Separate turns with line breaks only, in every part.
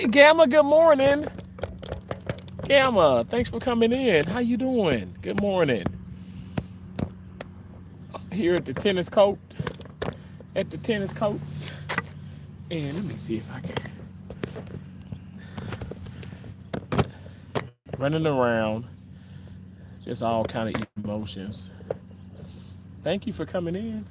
Hey, Gamma, good morning. Gamma, thanks for coming in. How you doing? Good morning. Here at the tennis court, at the tennis courts. And let me see if I can. Running around, just all kind of emotions. Thank you for coming in.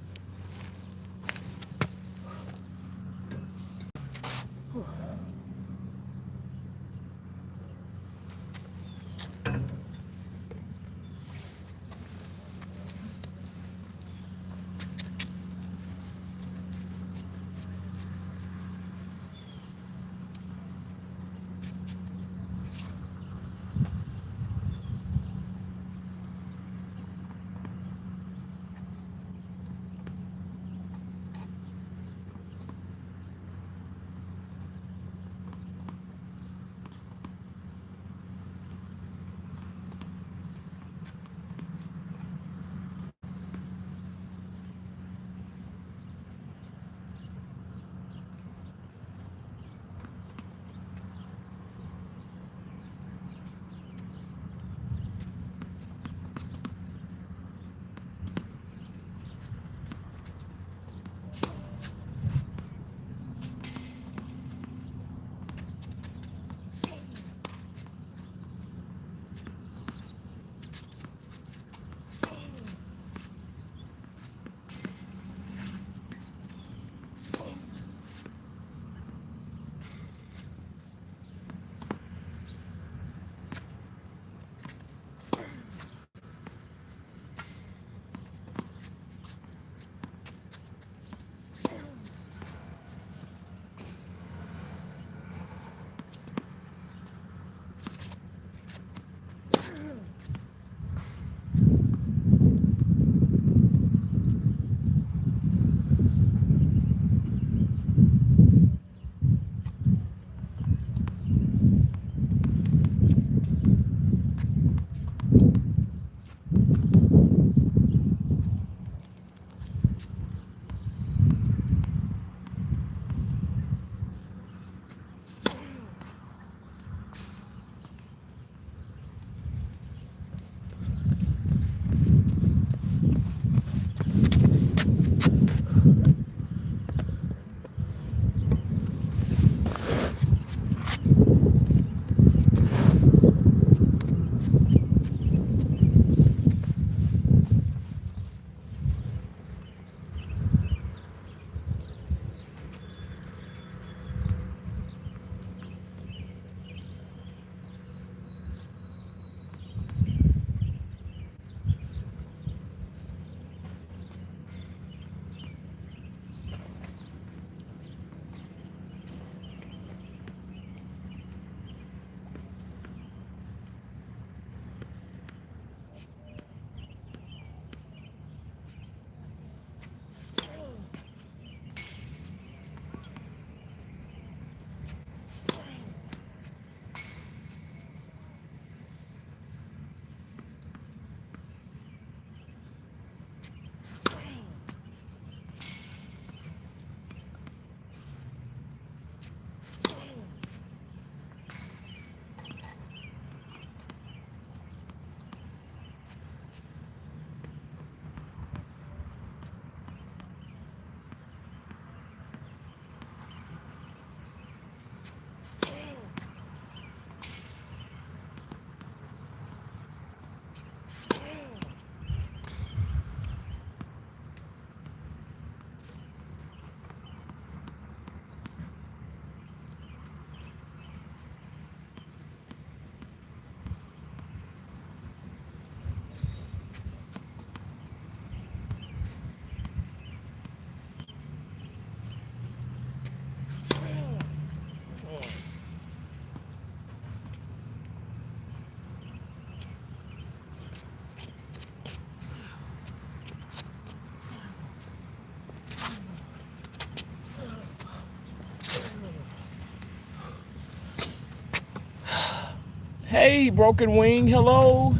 Hey, Broken Wing, hello.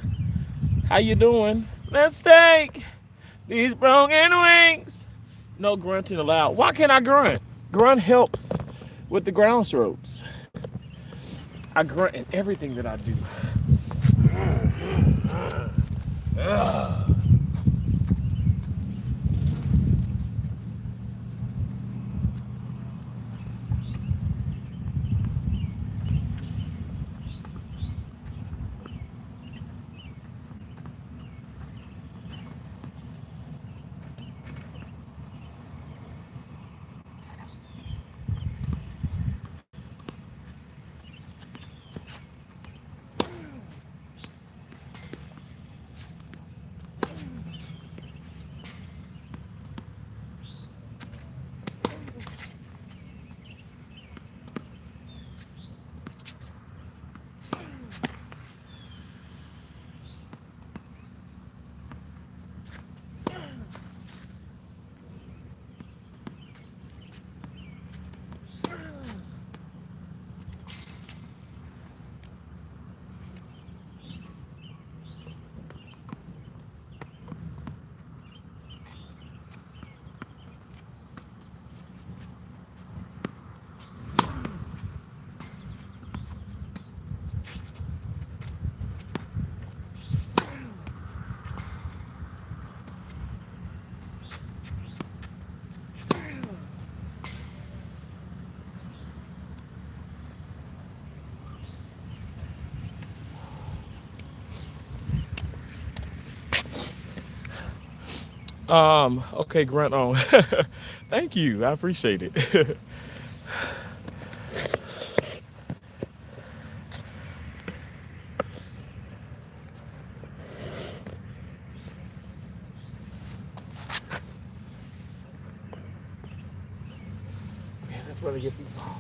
How you doing? Let's take these broken wings. No grunting allowed. Why can't I grunt? Grunt helps with the ground strokes. I grunt in everything that I do. Okay, grunt on. Thank you. I appreciate it. Man, that's where they get these balls.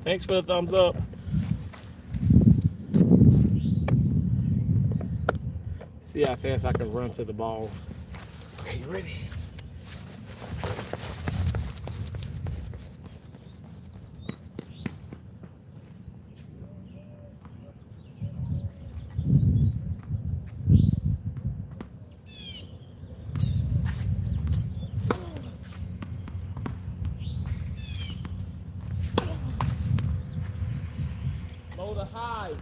Thanks for the thumbs up. See how fast I can run to the ball. Okay, you ready? Low to high.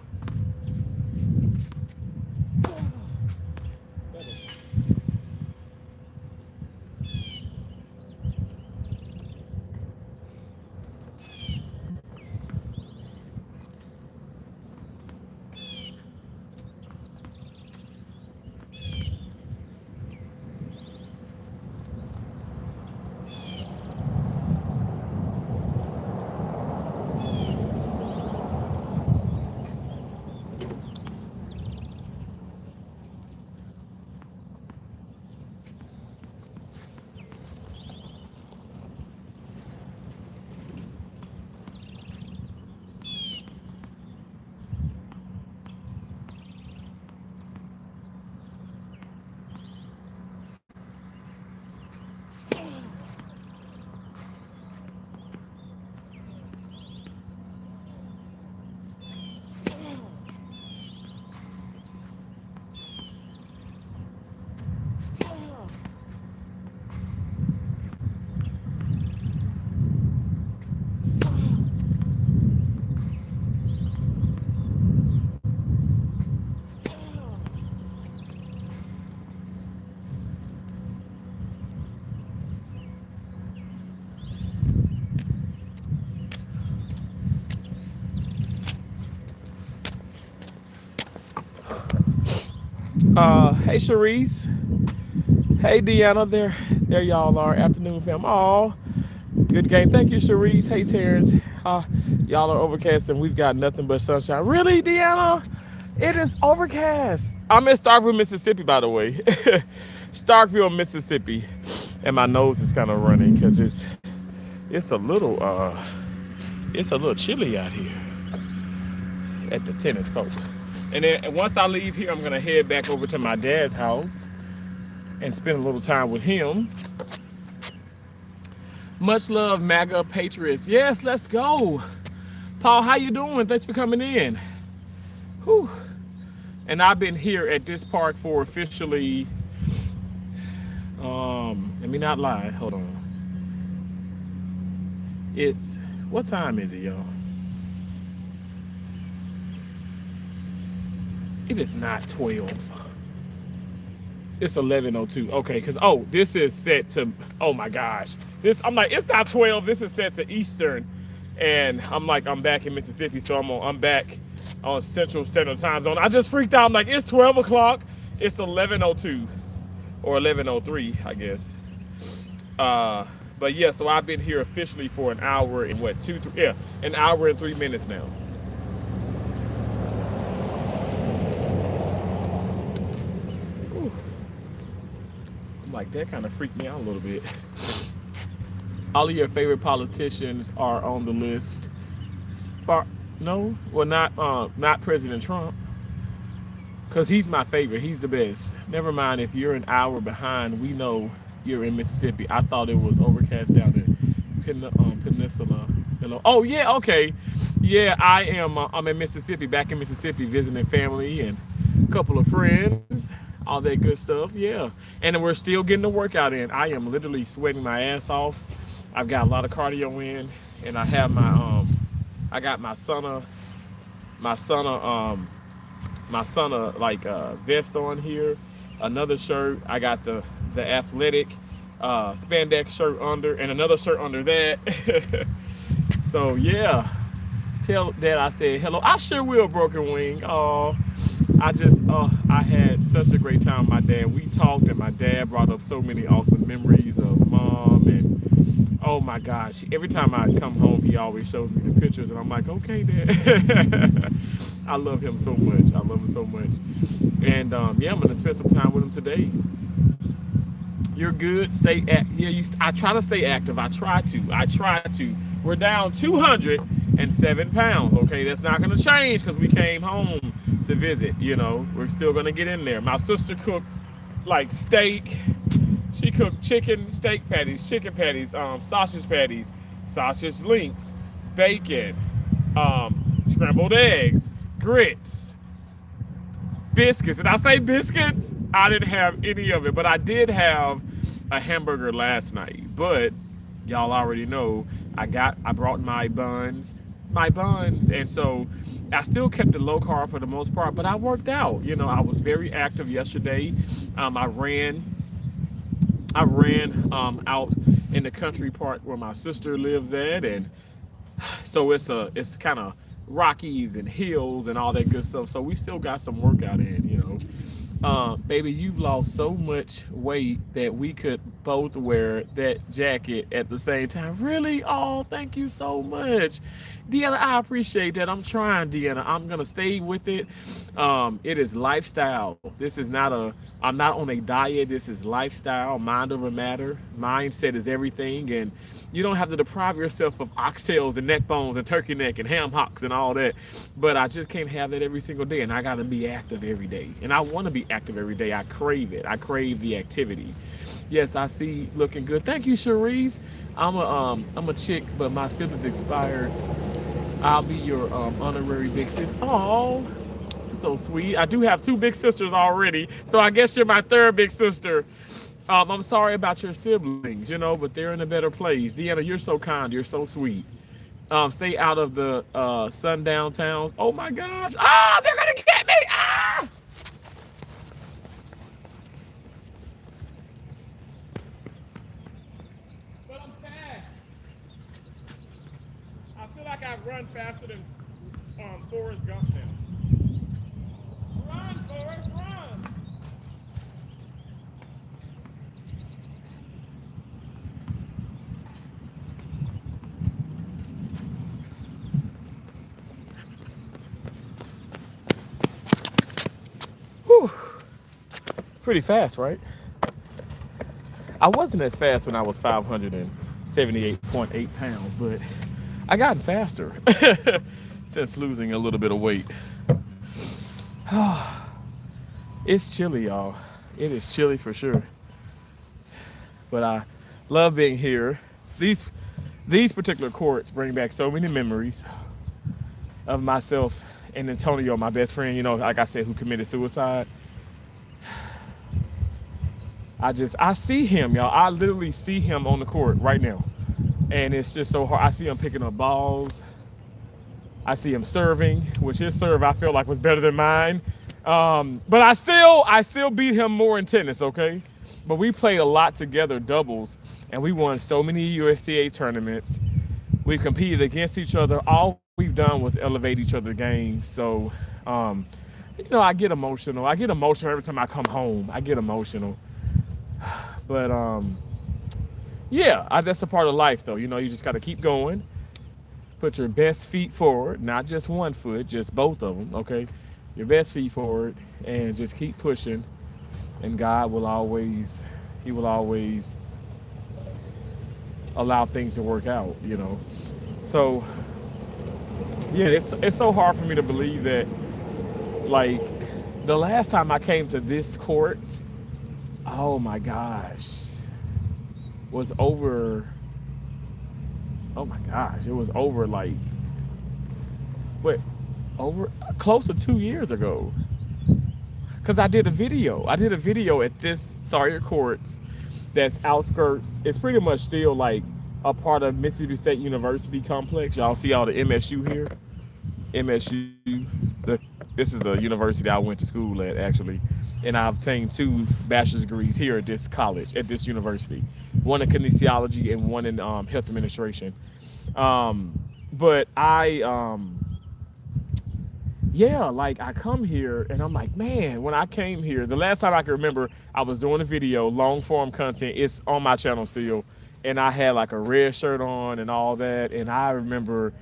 Hey Sharice. Hey Deanna. There y'all are. Afternoon fam. Oh, good game. Thank you, Sharice. Hey Terrence. Uh, y'all are overcast and we've got nothing but sunshine. Really, Deanna? It is overcast. I'm in Starkville, Mississippi, by the way. Starkville, Mississippi. And my nose is kind of running because it's a little it's a little chilly out here at the tennis court. And then once I leave here, I'm gonna head back over to my dad's house and spend a little time with him. Much love, MAGA Patriots. Yes, let's go. Paul, how you doing? Thanks for coming in. Whew. And I've been here at this park for officially, let me not lie, hold on. It's, what time is it, y'all? It is not 12. It's 11:02. Okay, because this is set to, oh my gosh. I'm like, it's not 12. This is set to Eastern. And I'm like, I'm back in Mississippi, so I'm back on Central Standard Time Zone. I just freaked out. I'm like, it's 12 o'clock. It's 11:02 or 11:03, I guess. But yeah, so I've been here officially for an hour and what, an hour and 3 minutes now. Like that kind of freaked me out a little bit. All of your favorite politicians are on the list. No, well, not President Trump, because he's my favorite. He's the best. Never mind if you're an hour behind. We know you're in Mississippi. I thought it was overcast down in Peninsula. Oh yeah, okay, yeah. I am. I'm in Mississippi, back in Mississippi, visiting family and a couple of friends. All that good stuff, yeah. And we're still getting the workout in. I am literally sweating my ass off. I've got a lot of cardio in, and I have I got my sauna like vest on here, another shirt. I got the athletic spandex shirt under, and another shirt under that. So yeah, tell Dad I said hello. I sure will, Broken Wing. I had such a great time with my dad. We talked, and my dad brought up so many awesome memories of Mom, and oh my gosh, every time I come home, he always shows me the pictures, and I'm like, okay, Dad. I love him so much. I love him so much. And yeah, I'm gonna spend some time with him today. You're good. I try to stay active. I try to. We're down 207 pounds. Okay, that's not gonna change because we came home to visit. We're still gonna get in there. My sister cooked like steak. She cooked steak patties, chicken patties, sausage patties, sausage links, bacon, scrambled eggs, grits, biscuits. Did I say biscuits? I didn't have any of it, but I did have a hamburger last night. But y'all already know I brought my buns, and so I still kept it low carb for the most part. But I worked out. I was very active yesterday. I ran out in the country part where my sister lives at, and so it's kind of rockies and hills and all that good stuff. So we still got some workout in. Baby, you've lost so much weight that we could both wear that jacket at the same time. Really? Oh, thank you so much. Deanna, I appreciate that. I'm trying, Deanna. I'm going to stay with it. It is lifestyle. I'm not on a diet. This is lifestyle. Mind over matter. Mindset is everything. And you don't have to deprive yourself of oxtails and neck bones and turkey neck and ham hocks and all that. But I just can't have that every single day. And I got to be active every day. And I want to be active every day. I crave it. I crave the activity. Yes, I see. Looking good. Thank you, Cherise. I'm a chick, but my siblings expired. I'll be your honorary big sis. Oh, so sweet. I do have 2 big sisters already, so I guess you're my 3rd big sister. I'm sorry about your siblings, but they're in a better place. Deanna, you're so kind. You're so sweet. Stay out of the sundown towns. Oh my gosh. Ah, they're gonna get me. Ah. But I'm fast. I feel like I run faster than Forrest Gump now. Run, Forrest, run. pretty fast, right? I wasn't as fast when I was 578.8 pounds, but I gotten faster since losing a little bit of weight. It's chilly, y'all. It is chilly for sure. But I love being here. These particular courts bring back so many memories of myself and Antonio, my best friend, like I said, who committed suicide. I see him, y'all. I literally see him on the court right now. And it's just so hard. I see him picking up balls. I see him serving, which his serve I feel like was better than mine. But I still beat him more in tennis, okay? But we played a lot together, doubles, and we won so many USTA tournaments. We competed against each other. All we've done was elevate each other's game. So, I get emotional. I get emotional every time I come home. I get emotional. But that's a part of life, though. You just got to keep going. Put your best feet forward, not just one foot, just both of them, okay? Your best feet forward, and just keep pushing. And God will always allow things to work out, So, yeah, it's so hard for me to believe that, like, the last time I came to this court, oh my gosh, was over. Oh my gosh, it was over over close to 2 years ago. Cause I did a video at this Sawyer Courts that's outskirts. It's pretty much still like a part of Mississippi State University complex. Y'all see all the MSU here? MSU, this is the university I went to school at actually. And I obtained 2 bachelor's degrees here at this college, at this university. One in kinesiology and one in health administration. But I come here and I'm like, man, when I came here, the last time I can remember, I was doing a video, long form content. It's on my channel still. And I had like a red shirt on and all that. And I remember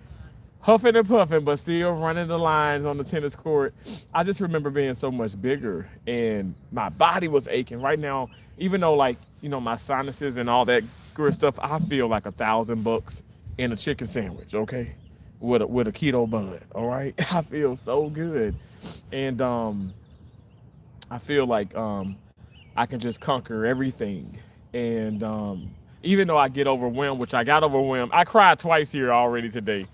huffing and puffing, but still running the lines on the tennis court. I just remember being so much bigger and my body was aching. Right now, even though my sinuses and all that good stuff, I feel like $1,000 in a chicken sandwich, okay? With a keto bun, all right? I feel so good. And I feel like I can just conquer everything. And even though I get overwhelmed, which I got overwhelmed, I cried twice here already today.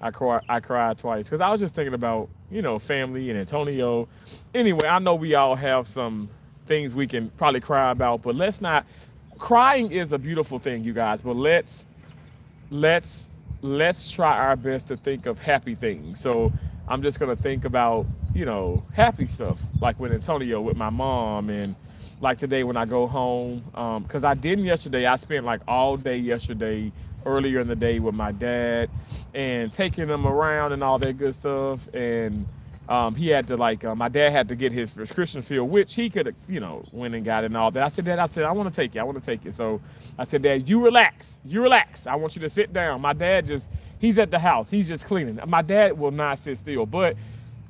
I cried twice because I was just thinking about, family and Antonio. Anyway, I know we all have some things we can probably cry about, but let's not. Crying is a beautiful thing, you guys, but let's try our best to think of happy things. So I'm just going to think about, happy stuff, like with Antonio, with my mom, and like today when I go home, because I didn't yesterday. I spent like all day yesterday, earlier in the day with my dad and taking him around and all that good stuff. And he had to my dad had to get his prescription filled, which he could have, went and got it and all that. I said, Dad, I want to take you. So I said, Dad, you relax. I want you to sit down. My dad he's at the house. He's just cleaning. My dad will not sit still, but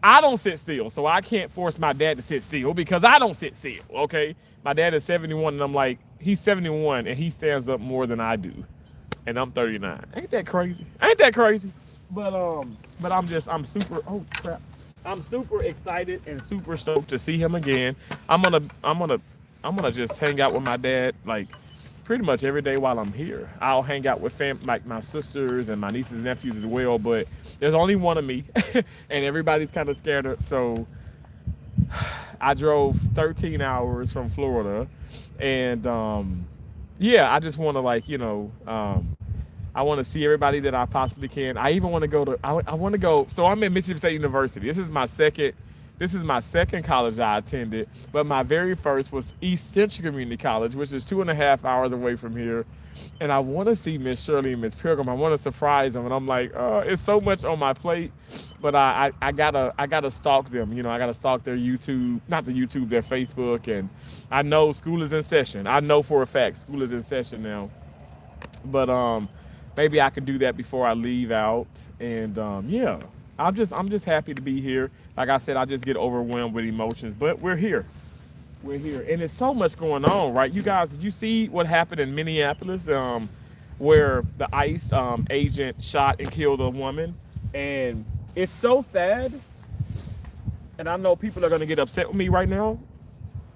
I don't sit still. So I can't force my dad to sit still because I don't sit still. Okay. My dad is 71 and I'm like, he's 71 and he stands up more than I do. And I'm 39. Ain't that crazy? But I'm super excited and super stoked to see him again. I'm gonna just hang out with my dad like pretty much every day while I'm here. I'll hang out with like my sisters and my nieces and nephews as well, but there's only one of me and everybody's kind of scared. So I drove 13 hours from Florida and I just want to I want to see everybody that I possibly can. I even want to go to, I want to go, so I'm at Mississippi State University. This is my second college I attended, but my very first was East Central Community College, which is 2.5 hours away from here. And I want to see Miss Shirley and Miss Pilgrim. I want to surprise them. And I'm like, it's so much on my plate, but I gotta stalk them. I gotta stalk their YouTube, not the YouTube, their Facebook. And I know school is in session. I know for a fact school is in session now, but maybe I can do that before I leave out. And I'm just happy to be here. Like I said, I just get overwhelmed with emotions, but we're here. we're here, and there's so much going on, right? You guys, did you see what happened in Minneapolis, where the ICE agent shot and killed a woman? And it's so sad. And I know people are going to get upset with me right now.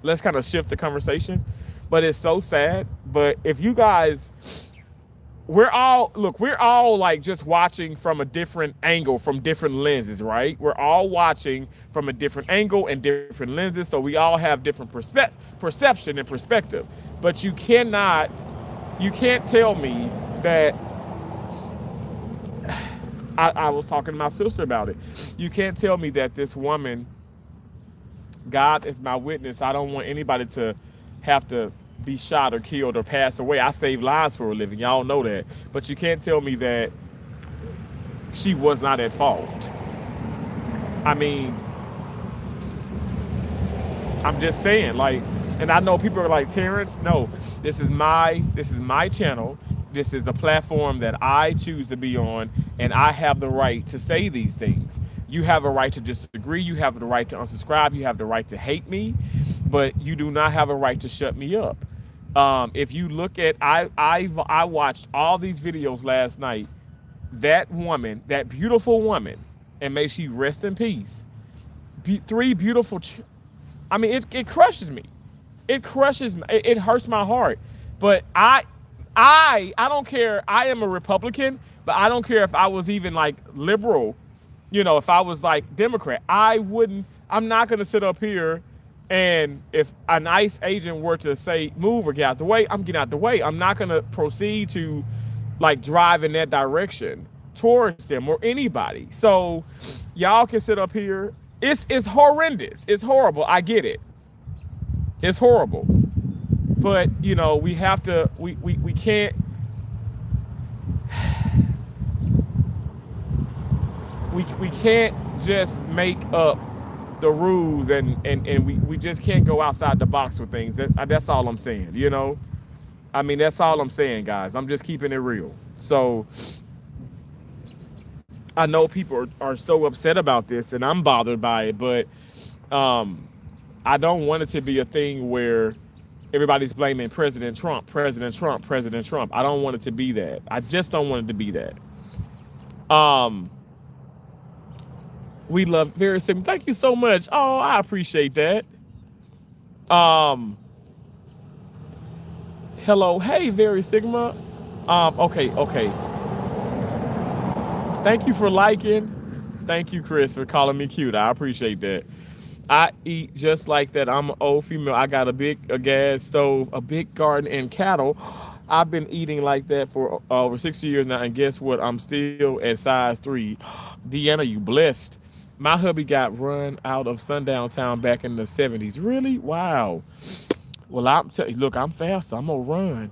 Let's kind of shift the conversation, but it's so sad. But if you guys, we're all like just watching from a different angle, from different lenses, right? We're all watching from a different angle and different lenses, so we all have different perception and perspective. But you can't tell me that. I was talking to my sister about it. You can't tell me that this woman, God is my witness, I don't want anybody to have to be shot or killed or pass away. I save lives for a living. Y'all know that. But you can't tell me that she was not at fault. I mean, I'm just saying, like, and I know people are like, Terrence, no, this is my channel. This is a platform that I choose to be on, and I have the right to say these things. You have a right to disagree. You have the right to unsubscribe. You have the right to hate me, but you do not have a right to shut me up. If you look at, I watched all these videos last night. That woman, that beautiful woman, and may she rest in peace. Three beautiful. I mean, it crushes me. It crushes me. It hurts my heart. But I don't care. I am a Republican, but I don't care if I was even like liberal. You know, if I was like Democrat, I'm not going to sit up here, and if an ICE agent were to say move or get out the way, I'm getting out the way. I'm not going to proceed to like drive in that direction towards them or anybody. So y'all can sit up here. It's horrendous. It's horrible. I get it. It's horrible. But, you know, we have to, we can't, we can't just make up the rules and we just can't go outside the box with things. That's all I'm saying, you know? I mean, that's all I'm saying, guys. I'm just keeping it real. So I know people are so upset about this, and I'm bothered by it, but I don't want it to be a thing where everybody's blaming President Trump, President Trump, President Trump. I don't want it to be that. I just don't want it to be that. We love Very Sigma. Thank you so much. Oh, I appreciate that. Hello. Hey, Very Sigma. Okay. Thank you for liking. Thank you, Chris, for calling me cute. I appreciate that. I eat just like that. I'm an old female. I got a gas stove, a big garden, and cattle. I've been eating like that for over 60 years now, and guess what? I'm still at size 3. Deanna, you blessed. My hubby got run out of Sundown Town back in the 70s. Really? Wow. Well, look, I'm faster. I'm gonna run.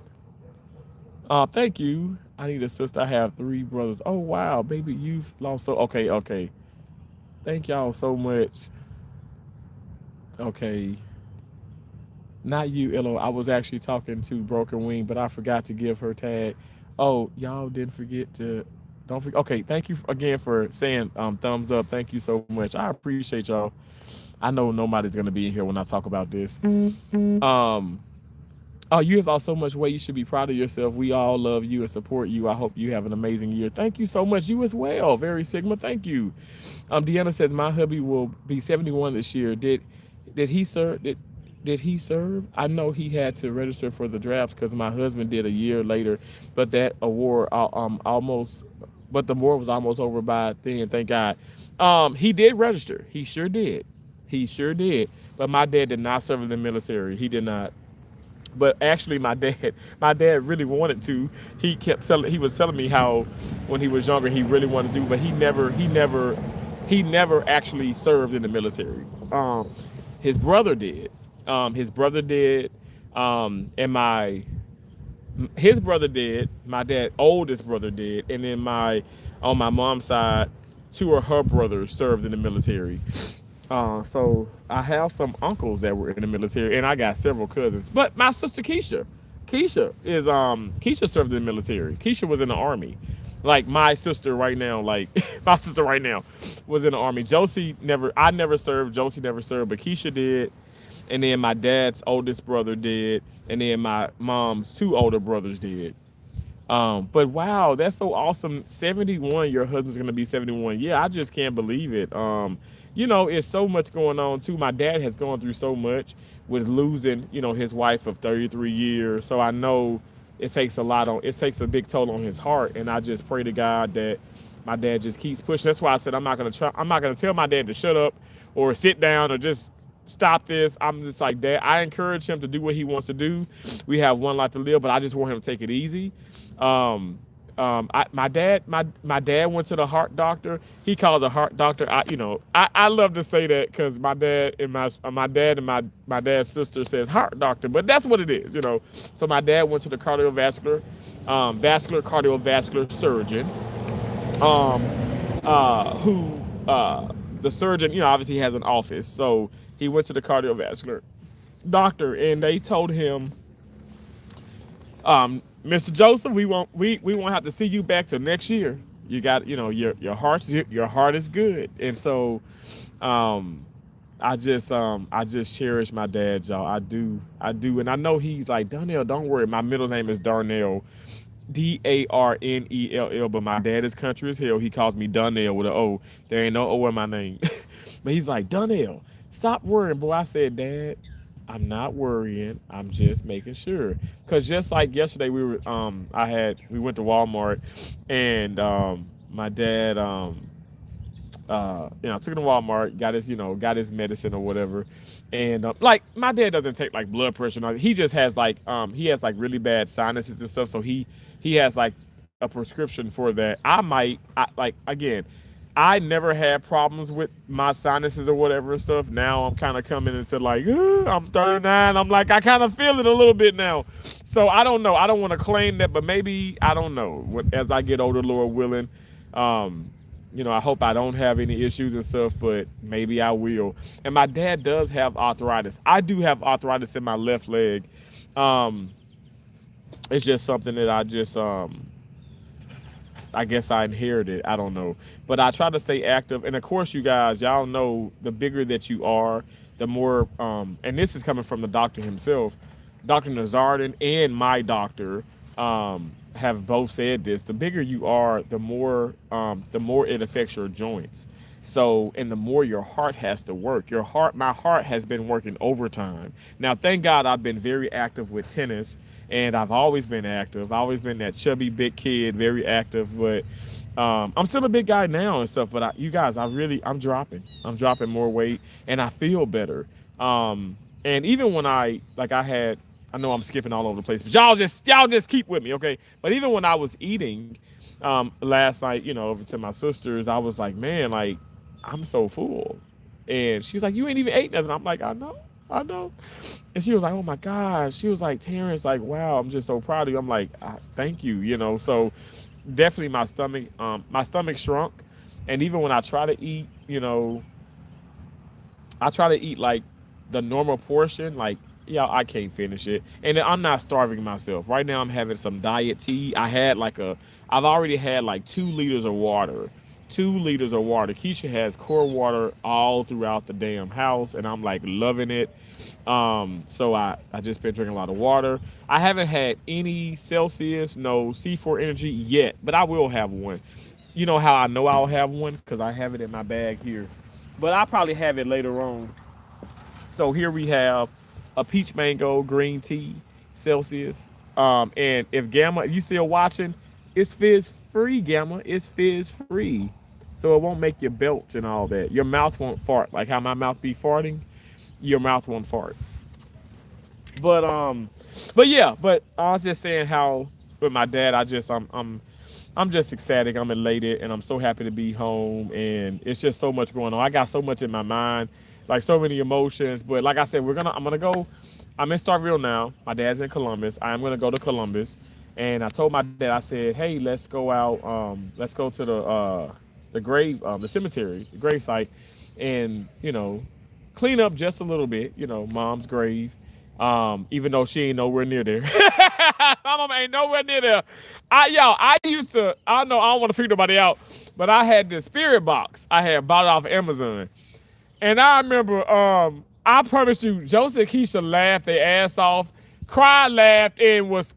Thank you. I need a sister. I have 3 brothers. Oh wow, baby, you've lost. So okay. Thank y'all so much. Okay. Not you, Illo. I was actually talking to Broken Wing, but I forgot to give her tag. Oh, y'all didn't forget to. Don't forget. Okay, thank you again for saying thumbs up. Thank you so much. I appreciate y'all. I know nobody's gonna be in here when I talk about this. Oh, you have lost so much weight. You should be proud of yourself. We all love you and support you. I hope you have an amazing year. Thank you so much. You as well. Very Sigma. Thank you. Deanna says my hubby will be 71 this year. Did he serve? Did he serve? I know he had to register for the drafts because my husband did a year later, but that award but the war was almost over by then. Thank God. He did register. He sure did. But my dad did not serve in the military. He did not. But actually, my dad really wanted to. He was telling me how when he was younger he really wanted to, but he never actually served in the military. His brother did. His brother did. His brother did. My dad's oldest brother did, and then on my mom's side, 2 of her brothers served in the military. So I have some uncles that were in the military, and I got several cousins. But my sister Keisha served in the military. Keisha was in the army. Like my sister right now, was in the army. I never served. Josie never served, but Keisha did. and then my dad's oldest brother did, and then my mom's two older brothers did. But wow, that's so awesome. 71, your husband's gonna be 71. Yeah, I just can't believe it. It's so much going on too. My dad has gone through so much with losing, his wife of 33 years. So I know it takes a big toll on his heart. And I just pray to God that my dad just keeps pushing. That's why I said I'm not gonna tell my dad to shut up or sit down or just stop this. I'm just like, Dad, I encourage him to do what he wants to do. We have one life to live, but I just want him to take it easy. My dad went to the heart doctor. He calls a heart doctor. I love to say that because my dad and my dad's sister says heart doctor, but that's what it is. So my dad went to the vascular cardiovascular surgeon, um, who the surgeon, obviously has an office. So he went to the cardiovascular doctor, and they told him, Mr. Joseph, we won't have to see you back till next year. You got, your heart is good. And so I just cherish my dad, y'all. I do, and I know he's like, Darnell, don't worry. My middle name is Darnell, Darnell, but my dad is country as hell. He calls me Darnell with an O. There ain't no O in my name. But he's like, Darnell, stop worrying, boy. I said, Dad, I'm not worrying. I'm just making sure. Cause just like yesterday, we went to Walmart, and my dad, took him to Walmart, got his medicine or whatever, and like my dad doesn't take like blood pressure. He just has he has like really bad sinuses and stuff. So he has like a prescription for that. Again, I never had problems with my sinuses or whatever and stuff. Now I'm kind of coming into like, I'm 39. I'm like, I kind of feel it a little bit now. So I don't know. I don't want to claim that, but maybe, I don't know. As I get older, Lord willing, I hope I don't have any issues and stuff, but maybe I will. And my dad does have arthritis. I do have arthritis in my left leg. Um, it's just something that I guess I inherited. I don't know. But I try to stay active. And of course, you guys, y'all know the bigger that you are, the more, and this is coming from the doctor himself, Dr. Nazardin and my doctor, have both said this. The bigger you are, the more it affects your joints. So, and the more your heart has to work. My heart has been working overtime. Now, thank God I've been very active with tennis, and I've always been active. I've always been that chubby big kid, very active, but I'm still a big guy now and stuff. But you guys, I'm dropping. I'm dropping more weight, and I feel better. And even when I know I'm skipping all over the place, but y'all just keep with me, okay? But even when I was eating last night, over to my sister's, I was like, man, like, I'm so full. And she was like, you ain't even ate nothing. I'm like, I know. And she was like, oh my gosh. She was like, Terrence, like, wow, I'm just so proud of you. I'm like, thank you. So definitely my stomach shrunk. And even when I try to eat, I try to eat like the normal portion, like, yeah, I can't finish it. And I'm not starving myself. Right now I'm having some diet tea. I've already had like 2 liters of water. 2 liters of water. Keisha has core water all throughout the damn house, and I'm like loving it. So I just been drinking a lot of water. I haven't had any Celsius, no C4 Energy yet, but I will have one. You know how I know I'll have one? Because I have it in my bag here. But I'll probably have it later on. So here we have a peach mango green tea, Celsius. And if you still watching, it's fizz free, Gamma. It's fizz free. So it won't make you belch and all that. Your mouth won't fart. Like how my mouth be farting, your mouth won't fart. But I was just saying how with my dad, I'm just ecstatic. I'm elated, and I'm so happy to be home. And it's just so much going on. I got so much in my mind, like so many emotions. But like I said, I'm gonna go. I'm in Starkville now. My dad's in Columbus. I am gonna go to Columbus, and I told my dad, I said, hey, let's go out. Let's go to the grave, the cemetery, the grave site, and clean up just a little bit. Mom's grave. Even though she ain't nowhere near there. My mom ain't nowhere near there. I used to, I know I don't want to freak nobody out, but I had this spirit box I had bought off Amazon. And I remember I promise you, Joseph and Keisha laughed their ass off, cried, laughed, and was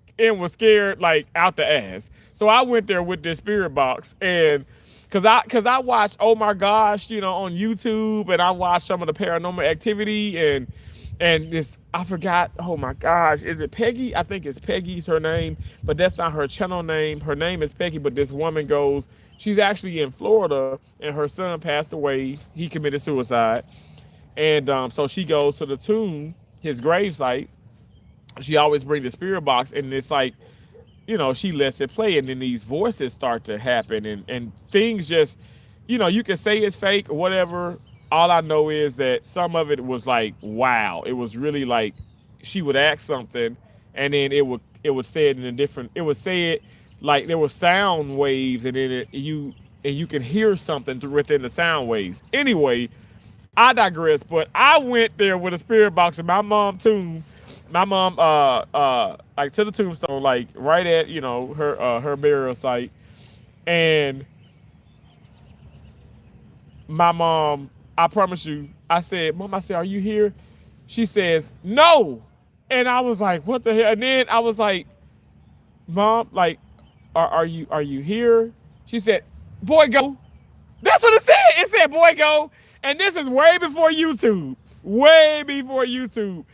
scared like out the ass. So I went there with this spirit box, and cause I watch Oh My Gosh, on YouTube, and I watch some of the Paranormal Activity, and this, I forgot, oh my gosh, is it Peggy? I think it's Peggy's her name, but that's not her channel name. Her name is Peggy, but this woman goes, she's actually in Florida, and her son passed away. He committed suicide. And so she goes to the tomb, his gravesite. She always brings the spirit box, and it's like, she lets it play, and then these voices start to happen, and things just, you can say it's fake or whatever. All I know is that some of it was like, wow, it was really like she would ask something, and then it would say it in a different. It would say it like there were sound waves, and then you can hear something within the sound waves. Anyway, I digress, but I went there with a spirit box in my mom tomb. My mom, like to the tombstone, like right at her burial site, and my mom, I promise you, I said, Mom, I said, are you here? She says, no, and I was like, what the hell? And then I was like, Mom, like, are you here? She said, boy, go. That's what it said. It said, boy, go. And this is way before YouTube. Way before YouTube.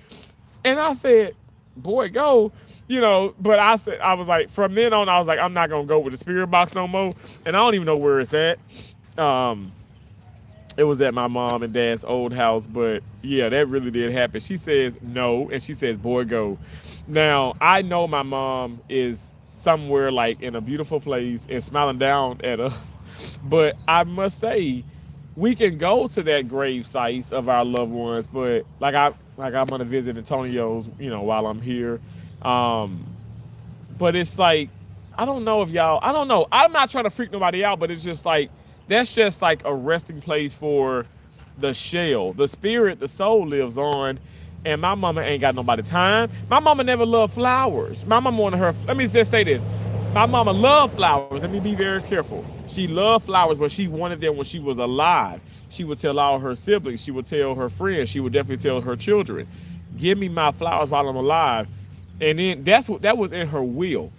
And I said, boy, go. But I was like, from then on, I was like, I'm not going to go with the spirit box no more. And I don't even know where it's at. It was at my mom and dad's old house. But yeah, that really did happen. She says no. And she says, boy, go. Now, I know my mom is somewhere like in a beautiful place and smiling down at us. But I must say, we can go to that grave sites of our loved ones, but I'm gonna visit Antonio's, while I'm here. But it's like, I don't know if y'all, I don't know. I'm not trying to freak nobody out, but it's just like, that's just like a resting place for the shell. The spirit, the soul lives on. And my mama ain't got nobody time. My mama never loved flowers. My mama wanted her, let me just say this. My mama loved flowers. Let me be very careful. She loved flowers, but she wanted them when she was alive. She would tell all her siblings. She would tell her friends. She would definitely tell her children, give me my flowers while I'm alive. And then that was in her will.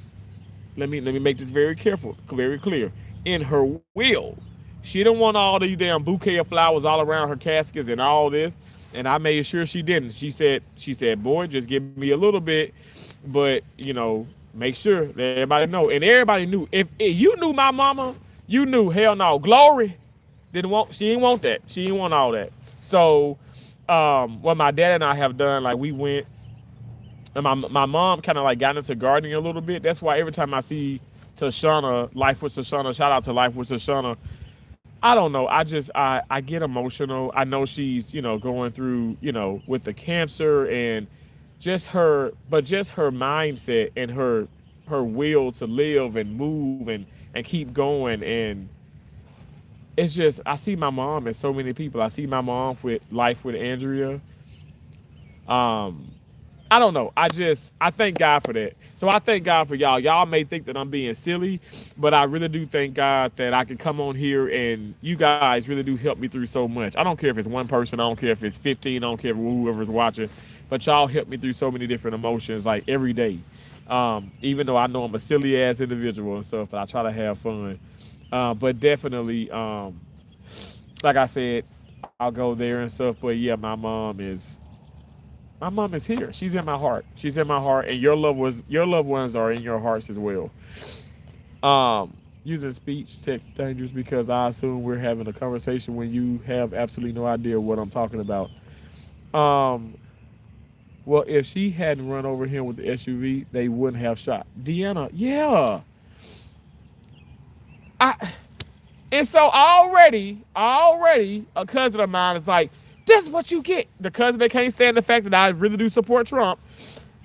Let me make this very careful, very clear. In her will. She didn't want all these damn bouquet of flowers all around her caskets and all this. And I made sure she didn't. She said, boy, just give me a little bit, but make sure that everybody know. And everybody knew. If you knew my mama, you knew, hell no, Glory she didn't want that. She didn't want all that. So what my dad and I have done, like we went, and my mom kind of like got into gardening a little bit. That's why every time I see Tashana, Life with Tashana, shout out to Life with Tashana, I don't know. I get emotional. I know she's, going through, with the cancer and just her mindset and her will to live and move and keep going. And it's just, I see my mom and so many people. I see my mom with Life with Andrea. I don't know. I thank God for that. So I thank God for y'all. Y'all may think that I'm being silly, but I really do thank God that I can come on here and you guys really do help me through so much. I don't care if it's one person. I don't care if it's 15. I don't care if whoever's watching, but y'all help me through so many different emotions, like every day. Even though I know I'm a silly ass individual and stuff, but I try to have fun. But definitely, like I said, I'll go there and stuff. But yeah, my mom is here. She's in my heart. She's in my heart, and your loved ones are in your hearts as well. Using speech text dangerous because I assume we're having a conversation when you have absolutely no idea what I'm talking about. Well, if she hadn't run over him with the SUV, they wouldn't have shot. Deanna, yeah. And so already, a cousin of mine is like, this is what you get. The cousin that can't stand the fact that I really do support Trump.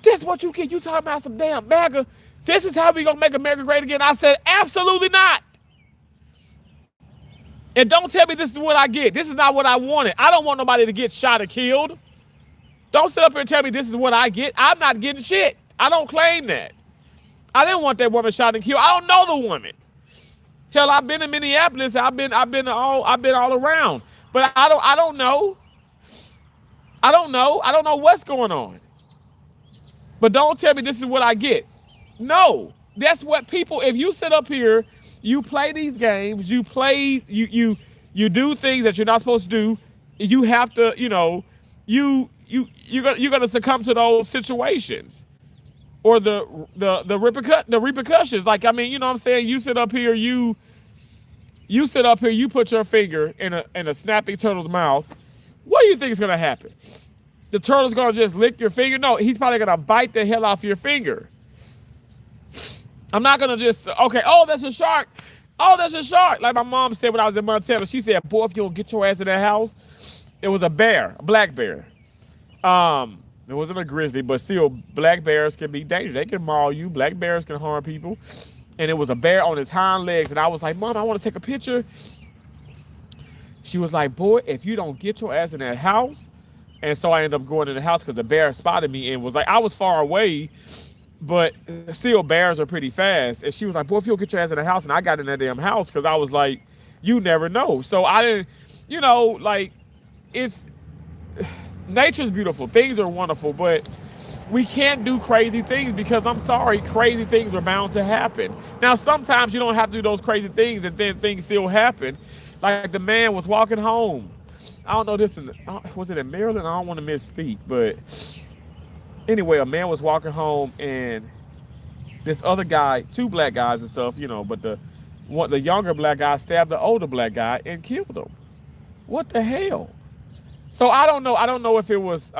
This is what you get. You talking about some damn MAGA. This is how we gonna make America great again. I said, absolutely not. And don't tell me this is what I get. This is not what I wanted. I don't want nobody to get shot or killed. Don't sit up here and tell me this is what I get. I'm not getting shit. I don't claim that. I didn't want that woman shot and killed. I don't know the woman. Hell, I've been in Minneapolis. I've been all around. But I don't know. I don't know. I don't know what's going on. But don't tell me this is what I get. No, that's what people. If you sit up here, you play these games, you do things that you're not supposed to do. You have to, you're gonna succumb to those situations or the repercussions. Like I mean, you know what I'm saying? You sit up here, you put your finger in a snapping turtle's mouth. What do you think is gonna happen? The turtle's gonna just lick your finger? No, he's probably gonna bite the hell off your finger. I'm not gonna just okay. Oh, that's a shark. Oh, that's a shark. Like my mom said when I was in Montana, she said, "Boy, if you don't get your ass in that house," it was a bear, a black bear. It wasn't a grizzly, but still, black bears can be dangerous. They can maul you. Black bears can harm people. And it was a bear on his hind legs, and I was like, "Mom, I want to take a picture." She was like, "Boy, if you don't get your ass in that house," and so I ended up going in the house because the bear spotted me and was like, I was far away. But still, bears are pretty fast. And she was like, "Boy, if you'll get your ass in the house," and I got in that damn house because I was like, you never know. So I didn't, like, it's nature's beautiful. Things are wonderful, but we can't do crazy things because I'm sorry, crazy things are bound to happen. Now, sometimes you don't have to do those crazy things and then things still happen. Like the man was walking home. I don't know this, was it in Maryland? I don't want to misspeak, but anyway, a man was walking home and this other guy, two black guys and stuff, but the younger black guy stabbed the older black guy and killed him. What the hell? So I don't know. I don't know if it was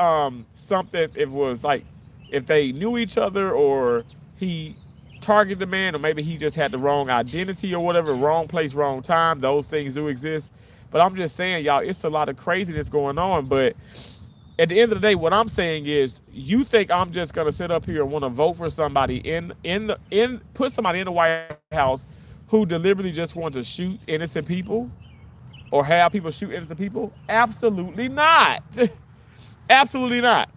something, if it was like, if they knew each other or he targeted the man, or maybe he just had the wrong identity or whatever, wrong place, wrong time. Those things do exist. But I'm just saying, y'all, it's a lot of craziness going on. But at the end of the day, what I'm saying is, you think I'm just gonna sit up here and want to vote for somebody put somebody in the White House who deliberately just want to shoot innocent people or have people shoot innocent people? Absolutely not. Absolutely not.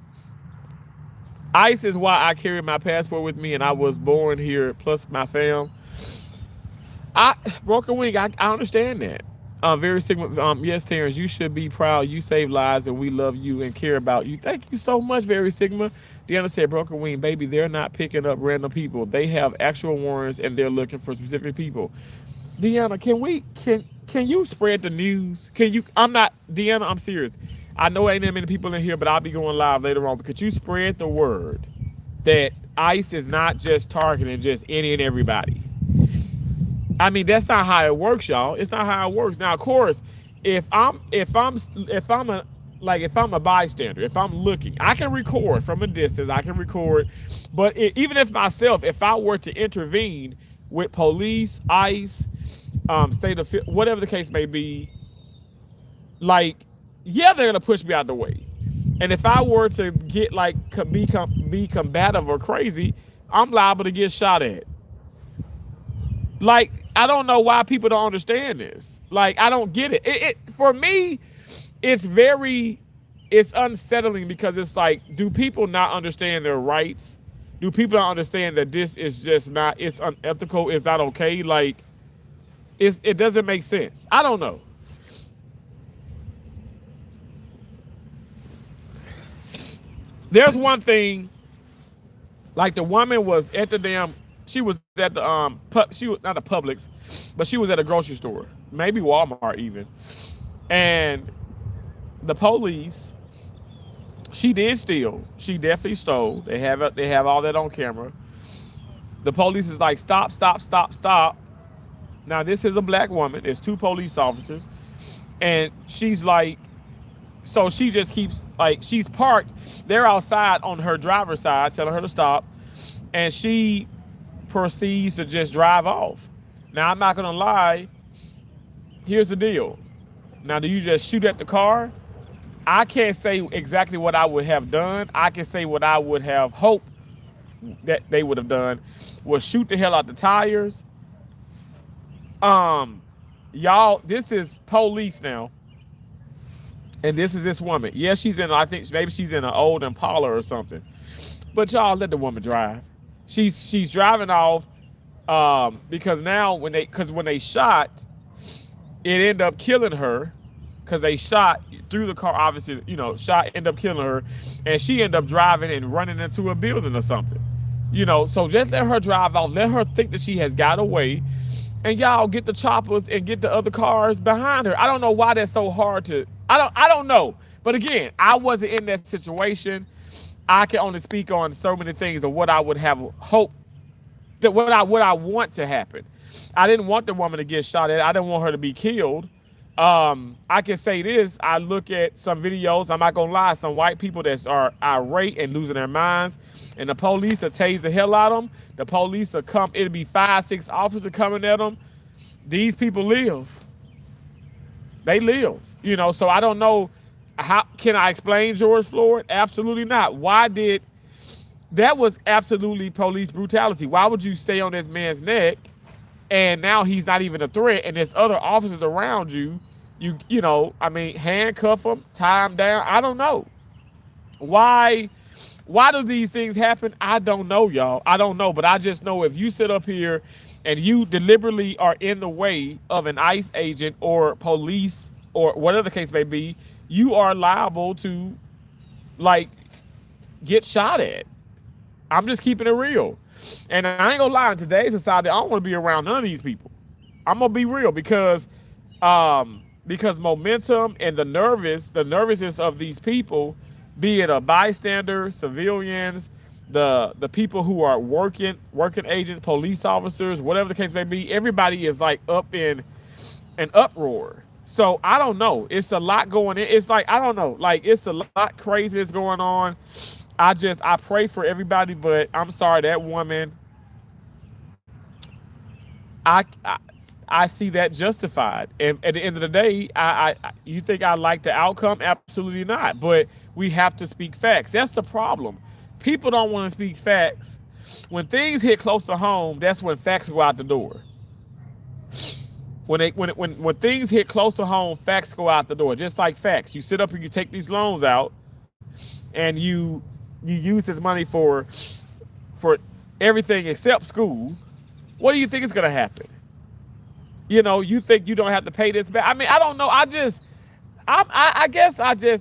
ICE is why I carry my passport with me, and I was born here, plus my fam. Broken wing, I understand that. Very Sigma. Yes, Terrence, you should be proud. You save lives, and we love you and care about you. Thank you so much, Very Sigma. Deanna said, "Broken wing, baby, they're not picking up random people. They have actual warrants, and they're looking for specific people." Deanna, can you spread the news? Can you? I'm not Deanna. I'm serious. I know ain't that many people in here, but I'll be going live later on. But could you spread the word that ICE is not just targeting just any and everybody? I mean, that's not how it works, y'all. It's not how it works. Now, of course, if I'm a bystander, if I'm looking, I can record from a distance. I can record, but even if I were to intervene with police, ICE, state of whatever the case may be, like, yeah, they're gonna push me out of the way. And if I were to get be combative or crazy, I'm liable to get shot at. Like, I don't know why people don't understand this. Like, I don't get it. For me, it's unsettling because it's like, do people not understand their rights? Do people not understand that this is just not, it's unethical, it's not okay? Like, it doesn't make sense. I don't know. There's one thing, like the woman was at the she was at the she was not a Publix, but she was at a grocery store, maybe Walmart even, and the police, she did steal, she definitely stole. They have all that on camera. The police is like, stop, stop, stop, stop. Now this is a black woman. There's two police officers, and she's like, so she just keeps, like, she's parked. They're outside on her driver's side, telling her to stop, and she proceeds to just drive off. Now, I'm not gonna lie. Here's the deal. Now, do you just shoot at the car? I can't say exactly what I would have done. I can say what I would have hoped that they would have done was shoot the hell out the tires. Y'all, this is police now. And this is this woman. Yeah, I think maybe she's in an old Impala or something. But y'all, let the woman drive. She's driving off because now when they shot, it ended up killing her. because they shot through the car. Obviously, shot, end up killing her, and she ended up driving and running into a building or something. So just let her drive off. Let her think that she has got away, and y'all get the choppers and get the other cars behind her. I don't know why that's so hard to. I don't know. But again, I wasn't in that situation. I can only speak on so many things of what I would have hoped that what I want to happen. I didn't want the woman to get shot at. I didn't want her to be killed. I can say this. I look at some videos. I'm not gonna lie. Some white people that are irate and losing their minds, and the police will tase the hell out of them. The police will come. It'll be 5, 6 officers coming at them. These people live. They live. So I don't know. How can I explain George Floyd? Absolutely not. That was absolutely police brutality. Why would you stay on this man's neck, and now he's not even a threat, and there's other officers around you? Handcuff him, tie him down. I don't know. Why do these things happen? I don't know, y'all. I don't know, but I just know if you sit up here and you deliberately are in the way of an ICE agent or police or whatever the case may be, you are liable to, get shot at. I'm just keeping it real. And I ain't gonna lie, in today's society, I don't want to be around none of these people. I'm gonna be real because momentum and the nervousness of these people, be it a bystander, civilians, the people who are working agents, police officers, whatever the case may be, everybody is up in an uproar. So I don't know. It's a lot going in. It's I don't know. It's a lot crazy that's going on. I pray for everybody, but I'm sorry, that woman, I see that justified. And at the end of the day, you think I like the outcome? Absolutely not. But we have to speak facts. That's the problem. People don't want to speak facts. When things hit close to home, that's when facts go out the door. When things hit close to home, facts go out the door. Just like facts. You sit up and you take these loans out, and you use this money for everything except school. What do you think is going to happen? You think you don't have to pay this back? I don't know. I guess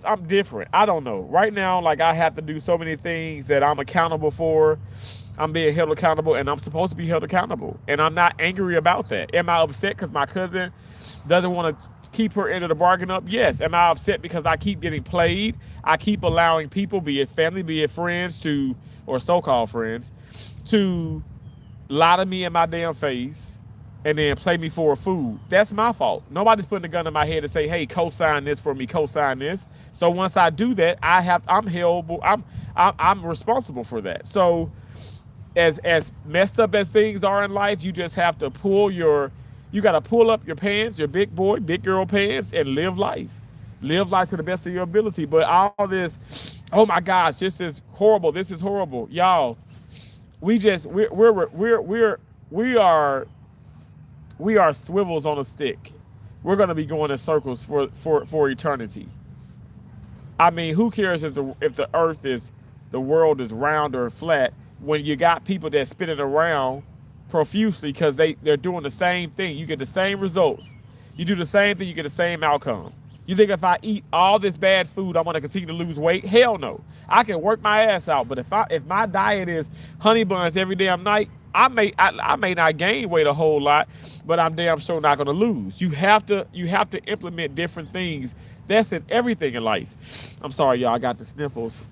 I'm different. I don't know. Right now, I have to do so many things that I'm accountable for. I'm being held accountable, and I'm supposed to be held accountable. And I'm not angry about that. Am I upset because my cousin doesn't want to keep her end of the bargain up? Yes. Am I upset because I keep getting played? I keep allowing people, be it family, be it friends, or so-called friends, to lie to me in my damn face and then play me for a fool. That's my fault. Nobody's putting a gun in my head to say, hey, co-sign this for me, co-sign this. So once I do that, I'm responsible for that. So as messed up as things are in life, you just have to you got to pull up your pants, your big boy, big girl pants, and live life. Live life to the best of your ability. But all this, oh my gosh, this is horrible. This is horrible, y'all. We are swivels on a stick. We're gonna be going in circles for eternity. Who cares if the world is round or flat when you got people that spin it around profusely because they're doing the same thing. You get the same results. You do the same thing, you get the same outcome. You think if I eat all this bad food, I'm going to continue to lose weight? Hell no. I can work my ass out, but if my diet is honey buns every damn night, I may not gain weight a whole lot, but I'm damn sure not going to lose. You have to implement different things. That's in everything in life. I'm sorry, y'all. I got the sniffles.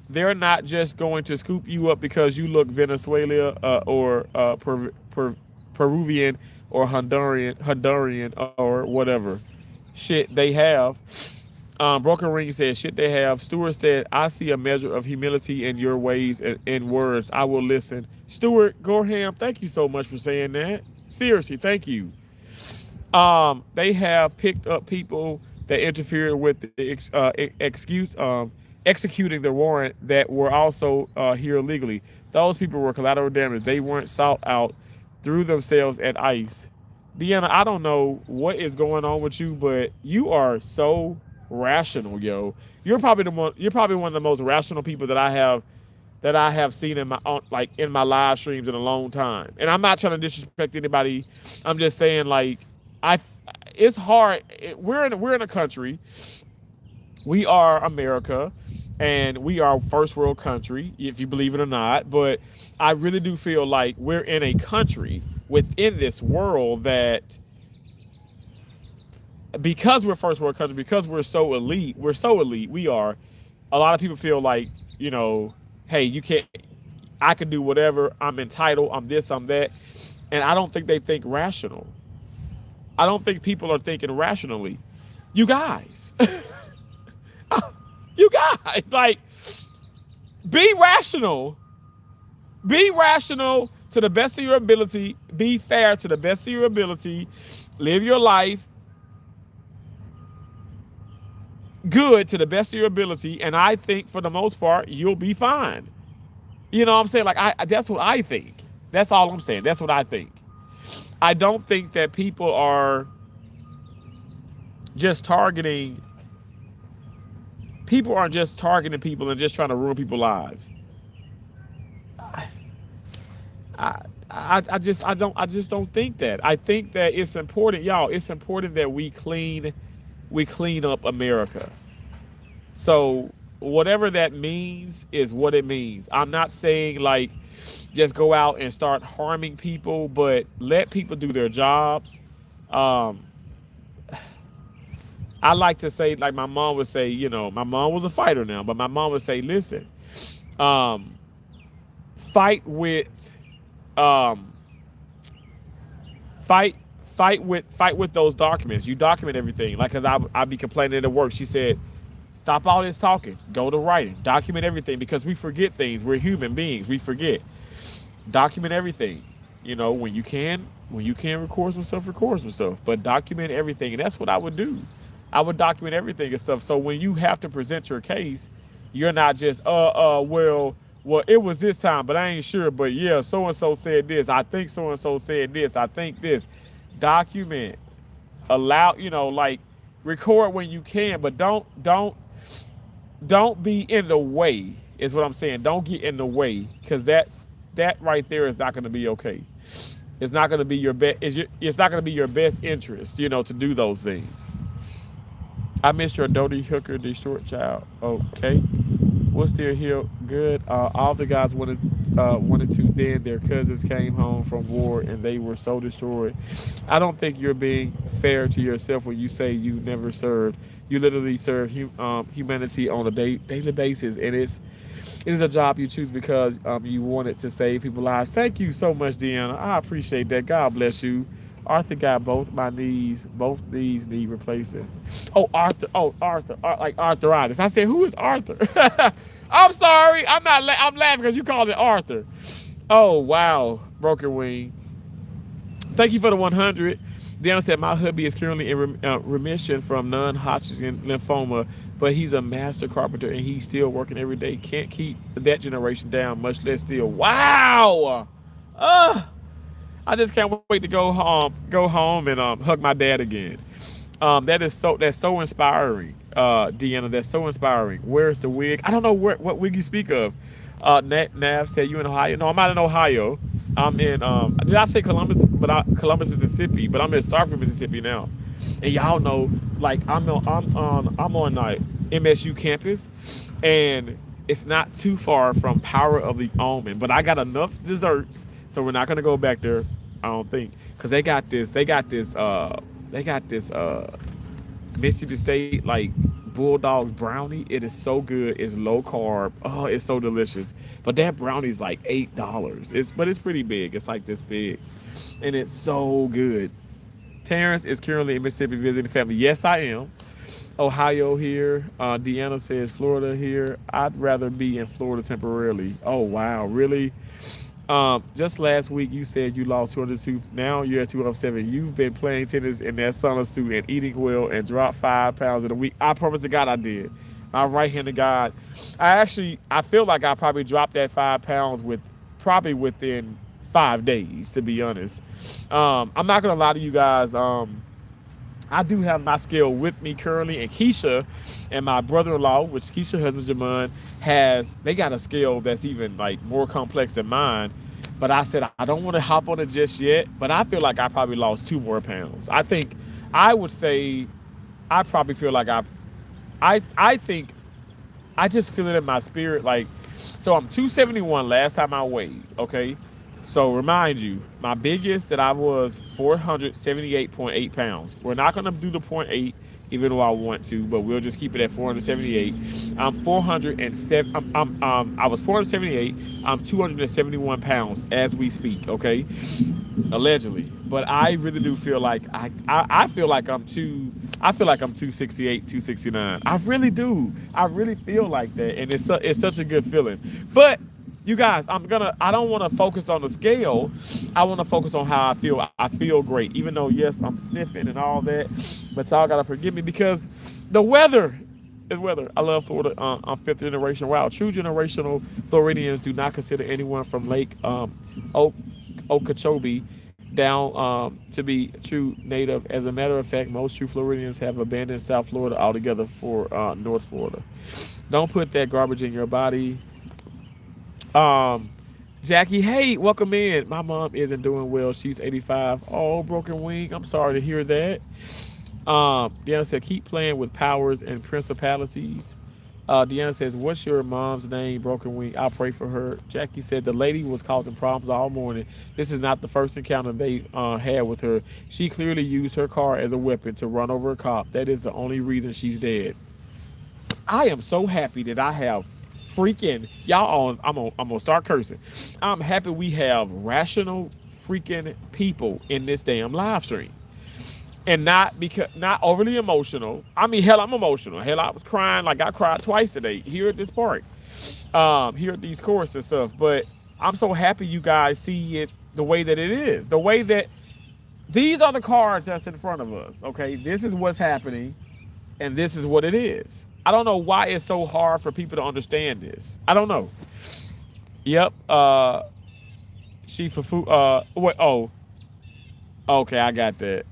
They're not just going to scoop you up because you look Venezuela or Peruvian or Honduran or whatever. Shit, they have. Broken Ring said, shit, they have. Stewart said, I see a measure of humility in your ways and words. I will listen. Stuart Gorham, thank you so much for saying that. Seriously, thank you. They have picked up people that interfered with the executing the warrant that were also here illegally. Those people were collateral damage. They weren't sought out through themselves at ICE. Deanna, I don't know what is going on with you, but you are so rational, yo. You're probably one of the most rational people that I have seen in my live streams in a long time. And I'm not trying to disrespect anybody. I'm just saying, it's hard. We're in a country. We are America, and we are a first world country, if you believe it or not. But I really do feel like we're in a country within this world that, because we're first world country, because we're so elite, we are. A lot of people feel like, hey, you can't. I can do whatever. I'm entitled. I'm this. I'm that. And I don't think they think rational. I don't think people are thinking rationally. You guys, you guys, like, be rational. Be rational to the best of your ability. Be fair to the best of your ability. Live your life good to the best of your ability. And I think for the most part, you'll be fine. You know what I'm saying? Like, that's what I think. That's all I'm saying. That's what I think. I don't think that people are just targeting. People aren't just targeting people and just trying to ruin people's lives. I just don't think that. I think that it's important, y'all. It's important that we clean up America. So whatever that means is what it means. I'm not saying like just go out and start harming people, but let people do their jobs. Um, I like to say, like my mom would say, my mom was a fighter now, but my mom would say, listen, um, fight with, um, fight, fight with those documents. You document everything. Like, cause I be complaining at work. She said, stop all this talking. Go to writing. Document everything, because we forget things. We're human beings. We forget. Document everything. When you can record some stuff, but document everything. And that's what I would do. I would document everything and stuff. So when you have to present your case, you're not just, well, it was this time, but I ain't sure. But yeah, so and so said this. I think so and so said this. I think this. Document. Allow, like, record when you can, but don't be in the way. Is what I'm saying. Don't get in the way, because that right there is not going to be okay. It's not going to be your best. It's not going to be your best interest, to do those things. I missed your Dodie Hooker, the short child. Okay, we're still here. Good. All the guys wanted to. Then their cousins came home from war and they were so destroyed. I don't think you're being fair to yourself when you say you never served. You literally serve humanity on a daily basis, and it is a job you choose because you wanted to save people's lives. Thank you so much, Deanna. I appreciate that. God bless you. Arthur got both knees need replacing. Oh, Arthur. Oh, Arthur. Like arthritis. I said, who is Arthur? I'm sorry. I'm laughing because you called it Arthur. Oh, wow. Broken wing. Thank you for the 100. Deanna said, my hubby is currently in remission from non-Hodgkin lymphoma, but he's a master carpenter and he's still working every day. Can't keep that generation down, much less still. Wow. I just can't wait to go home and hug my dad again. That's so inspiring, Deanna. That's so inspiring. Where's the wig? I don't know what wig you speak of. Nav said, you in Ohio? No, I'm not in Ohio. I'm in did I say Columbus? Columbus, Mississippi, but I'm in Starkville, Mississippi now. And y'all know, like, I'm on MSU campus, and it's not too far from Power of the Omen. But I got enough desserts, so we're not gonna go back there, I don't think, because they got this Mississippi State, like, Bulldogs brownie. It is so good. It's low carb. Oh, it's so delicious. But that brownie is like $8. But it's pretty big. It's like this big, and it's so good. Terrence is currently in Mississippi visiting family. Yes, I am. Ohio here. Deanna says Florida here. I'd rather be in Florida temporarily. Oh wow, really? Just last week you said you lost 202. Now you're at 207. You've been playing tennis in that sauna suit and eating well and dropped 5 pounds in a week. I promise to God I did. My right-handed God. I feel like I probably dropped that 5 pounds within 5 days, to be honest. I'm not gonna lie to you guys. I do have my scale with me currently, and Keisha and my brother-in-law, which Keisha's husband Jamon they got a scale that's even like more complex than mine. But I said I don't want to hop on it just yet, but I feel like I probably lost 2 more pounds. I think I would say I probably feel like I think I just feel it in my spirit. Like, so I'm 271 last time I weighed. Okay. So remind you, my biggest that I was 478.8 pounds. We're not gonna do the point eight, even though I want to, but we'll just keep it at 478. I'm 407. I was 478. I'm 271 pounds as we speak. Okay, allegedly, but I really do feel like I feel like I feel like I'm 268, 269. I really do. I really feel like that, and it's such a good feeling. But you guys, I don't want to focus on the scale. I want to focus on how I feel. I feel great, even though yes, I'm sniffing and all that. But y'all gotta forgive me because the weather is weather. I love Florida. I'm fifth generation. Wow, true generational Floridians do not consider anyone from Lake Okeechobee down to be true native. As a matter of fact, most true Floridians have abandoned South Florida altogether for North Florida. Don't put that garbage in your body. Um, Jackie, hey, welcome in. My mom isn't doing well. She's 85. Oh, broken wing. I'm sorry to hear that. Deanna said, keep playing with powers and principalities. Deanna says, what's your mom's name? Broken wing. I'll pray for her. Jackie said, the lady was causing problems all morning. This is not the first encounter they had with her. She clearly used her car as a weapon to run over a cop. That is the only reason she's dead. I am so happy that I have freaking y'all on. I'm gonna start cursing. I'm happy we have rational freaking people in this damn live stream, and not overly emotional. I mean, hell, I'm emotional. Hell, I was crying like I cried twice today here at this park, here at these courses and stuff. But I'm so happy you guys see it the way that it is, the way that these are the cards that's in front of us. Okay, this is what's happening, and this is what it is. I don't know why it's so hard for people to understand this. I don't know. Yep. She for food. What? Oh. Okay, I got that.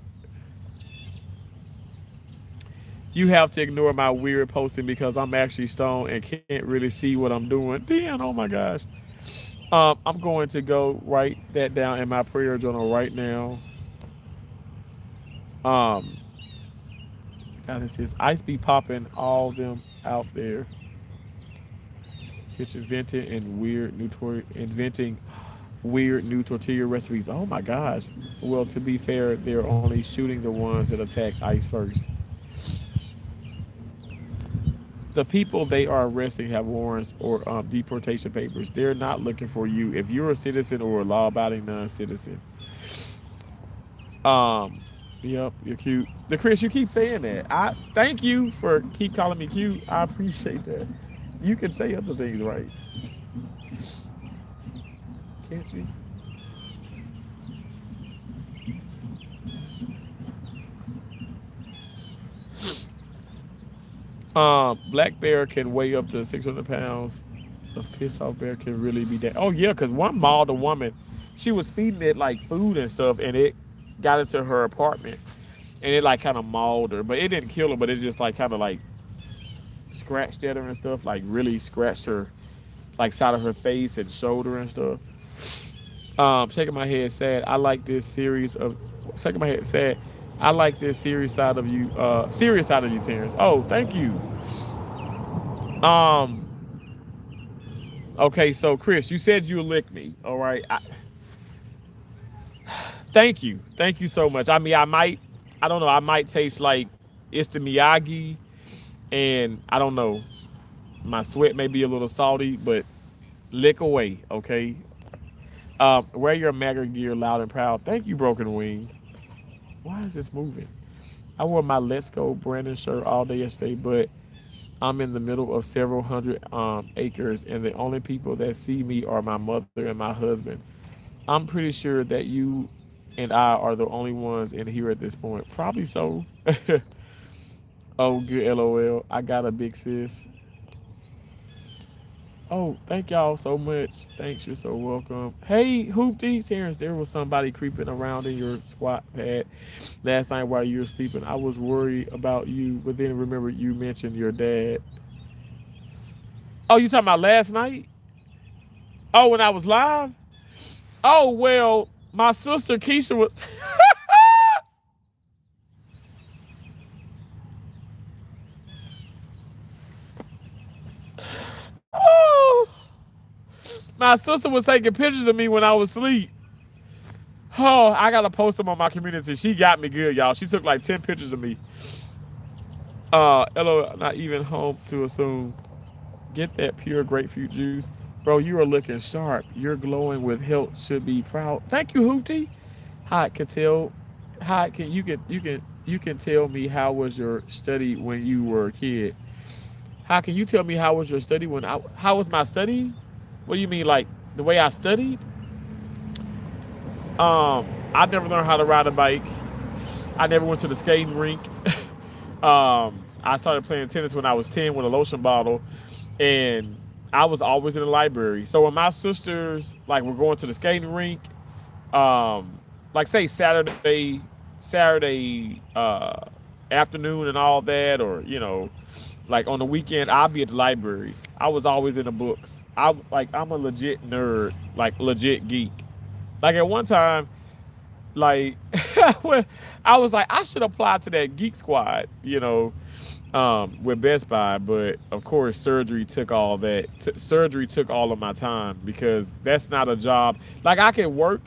You have to ignore my weird posting because I'm actually stoned and can't really see what I'm doing. Damn. Oh my gosh. I'm going to go write that down in my prayer journal right now. Um. God, it says ice be popping all them out there. Kitchen venting and inventing weird new tortilla recipes. Oh my gosh. Well, to be fair, they're only shooting the ones that attack ice first. The people they are arresting have warrants or deportation papers. They're not looking for you if you're a citizen or a law-abiding non-citizen. Um, yep, you're cute. The Chris, you keep saying that. I thank you for keep calling me cute. I appreciate that. You can say other things, right? Can't you? Black bear can weigh up to 600 pounds. A pissed off bear can really be that. Oh yeah, because one mauled a woman. She was feeding it like food and stuff, and it got into her apartment, and it like kind of mauled her, but it didn't kill her, but it just like kind of like scratched at her and stuff, like really scratched her, like side of her face and shoulder and stuff. Shaking my head, sad. I like this series of shaking my head, sad. I like this serious side of you, Terrence. Oh, thank you. Um, okay, so Chris, you said you lick me. All right. Thank you. Thank you so much. I mean, I don't know, I might taste like it's the Miyagi, and I don't know. My sweat may be a little salty, but lick away, okay? Wear your MAGA gear loud and proud. Thank you, Broken Wing. Why is this moving? I wore my Let's Go Brandon shirt all day yesterday, but I'm in the middle of several hundred acres, and the only people that see me are my mother and my husband. I'm pretty sure that you and I are the only ones in here at this point. Probably so. Oh, good LOL. I got a big sis. Oh, thank y'all so much. Thanks, you're so welcome. Hey, Hoopty, Terrence, there was somebody creeping around in your squat pad last night while you were sleeping. I was worried about you, but then remember you mentioned your dad. Oh, you talking about last night? Oh, when I was live? Oh, well, my sister Keisha was My sister was taking pictures of me when I was asleep. Oh, I gotta post them on my community. She got me good, y'all. She took like 10 pictures of me. Hello, not even home to assume. Get that pure grapefruit juice. Bro, you are looking sharp. You're glowing with health. Should be proud. Thank you, Hoopty. How can tell? How can you can tell me how was your study when you were a kid? How can you tell me how was your study when I how was my study? What do you mean, like the way I studied? I never learned how to ride a bike. I never went to the skating rink. I started playing tennis when I was 10 with a lotion bottle, and I was always in the library. So when my sisters like were going to the skating rink, like say Saturday afternoon and all that, or like on the weekend, I'll be at the library. I was always in the books. I'm a legit nerd, like legit geek. Like at one time, like when I was like, I should apply to that Geek Squad, with Best Buy, but of course, surgery took all that. Surgery took all of my time because that's not a job. Like I can work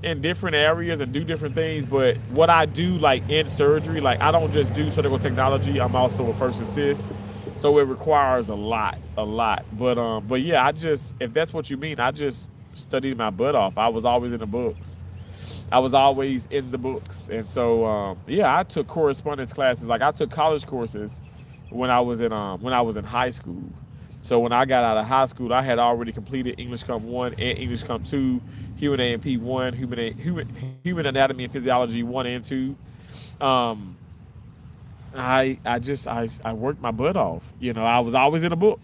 in different areas and do different things, but what I do like in surgery, like I don't just do surgical technology. I'm also a first assist, so it requires a lot. But yeah, if that's what you mean, I just studied my butt off. I was always in the books. I was always in the books, and so yeah, I took correspondence classes. Like I took college courses when I was in high school. So when I got out of high school, I had already completed English Com 1 and English Com 2, Human A&P 1, Human Anatomy and Physiology 1 and 2. Um, I worked my butt off. I was always in a book.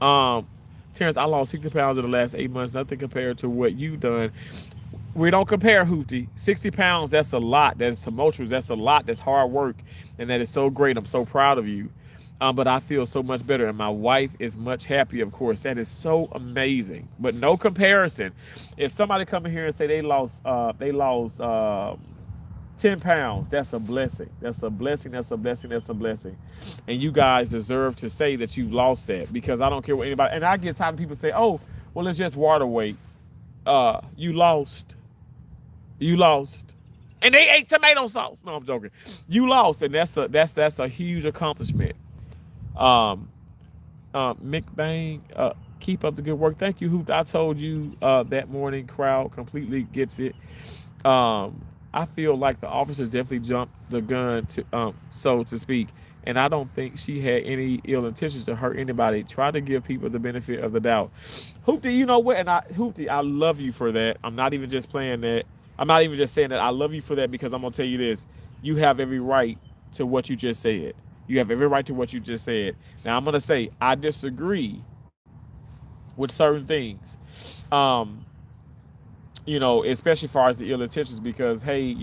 Um, Terrence, I lost 60 pounds in the last 8 months. Nothing compared to what you've done. We don't compare, Hoopty. 60 pounds, that's a lot. That's tumultuous. That's a lot. That's hard work. And that is so great. I'm so proud of you. But I feel so much better. And my wife is much happier, of course. That is so amazing. But no comparison. If somebody come in here and say they lost 10 pounds, that's a blessing. That's a blessing. That's a blessing. That's a blessing. And you guys deserve to say that you've lost that, because I don't care what anybody, and I get tired of people say, oh, well, it's just water weight. You lost. You lost. And they ate tomato sauce. No, I'm joking. You lost, and that's a huge accomplishment. Um, Mick Bang, keep up the good work. Thank you, Hoop. I told you that morning. Crowd completely gets it. I feel like the officers definitely jumped the gun, so to speak, and I don't think she had any ill intentions to hurt anybody. Try to give people the benefit of the doubt. Hoopty, you know what? And Hoopty, I love you for that. I'm not even just playing that. I'm not even just saying that. I love you for that, because I'm gonna tell you this: you have every right to what you just said. You have every right to what you just said. Now I'm gonna say I disagree with certain things. Um, especially as far as the ill intentions, because hey,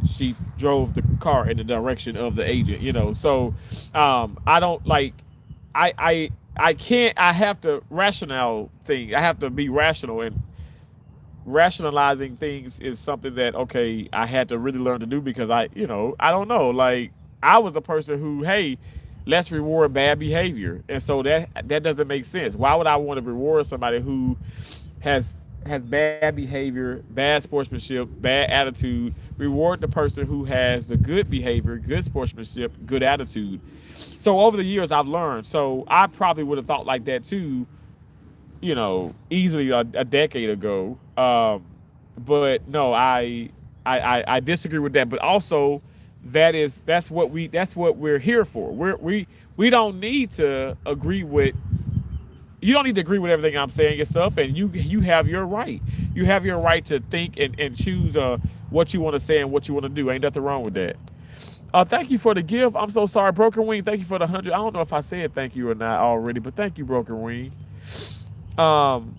she drove the car in the direction of the agent. So I don't like. I can't. I have to rational thing. I have to be rational, and rationalizing things is something that, okay, I had to really learn to do, because I don't know, like I was the person who, hey, let's reward bad behavior, and so that doesn't make sense. Why would I want to reward somebody who has bad behavior, bad sportsmanship, bad attitude? Reward the person who has the good behavior, good sportsmanship, good attitude. So over the years, I've learned. So I probably would have thought like that too, easily a decade ago. But no, I disagree with that. But also, that's what we're here for. We don't need to agree with. You don't need to agree with everything I'm saying yourself, and you have your right. You have your right to think and choose what you want to say and what you want to do. Ain't nothing wrong with that. Thank you for the gift. I'm so sorry, Broken Wing. Thank you for the 100. I don't know if I said thank you or not already, but thank you, Broken Wing. Um,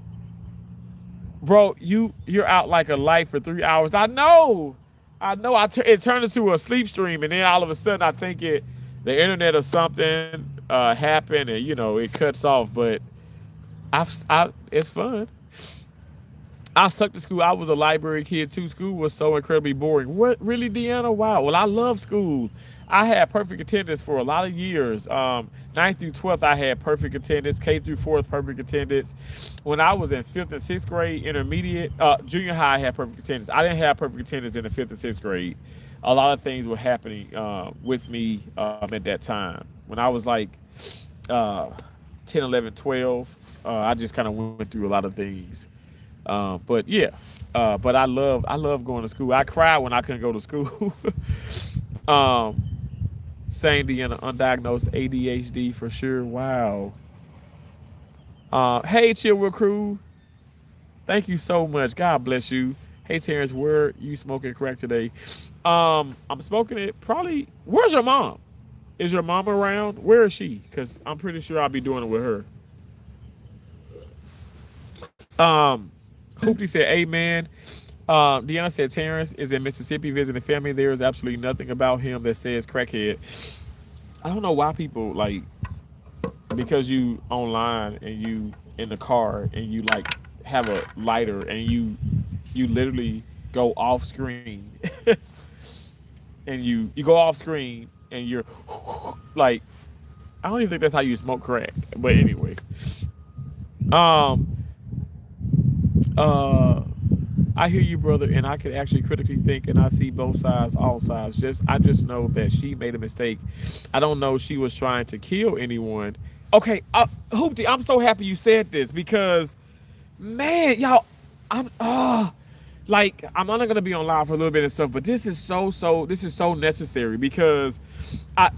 Bro, you're out like a light for 3 hours. I know. It turned into a sleep stream, and then all of a sudden, I think the internet or something happened, and it cuts off. But it's fun. I sucked at school. I was a library kid too. School was so incredibly boring. What, really, Deanna? Wow. Well, I love school. I had perfect attendance for a lot of years. 9th through 12th, I had perfect attendance. K through 4th, perfect attendance. When I was in 5th and 6th grade, intermediate, junior high, I had perfect attendance. I didn't have perfect attendance in the 5th and 6th grade. A lot of things were happening with me at that time. When I was like uh, 10, 11, 12, I just kind of went through a lot of things. But yeah, but I love going to school. I cried when I couldn't go to school. um, Sandy and undiagnosed ADHD for sure. Wow. Hey, Chillwell crew, thank you so much. God bless you. Hey, Terrence, where you smoking crack today? I'm smoking it probably. Where's your mom? Is your mom around? Where is she? Because I'm pretty sure I'll be doing it with her. Um, Hoopty said, "Amen." Deanna said, "Terrence is in Mississippi visiting family. There is absolutely nothing about him that says crackhead." I don't know why people like, because you online and you in the car and you like have a lighter and you literally go off screen and you go off screen and you're like, I don't even think that's how you smoke crack. But anyway, um, uh, I hear you, brother, and I can actually critically think, and I see both sides, all sides. I just know that she made a mistake. I don't know she was trying to kill anyone. Okay, Hoopty, I'm so happy you said this because, man, y'all, I'm like I'm only gonna be on live for a little bit and stuff, but this is so necessary because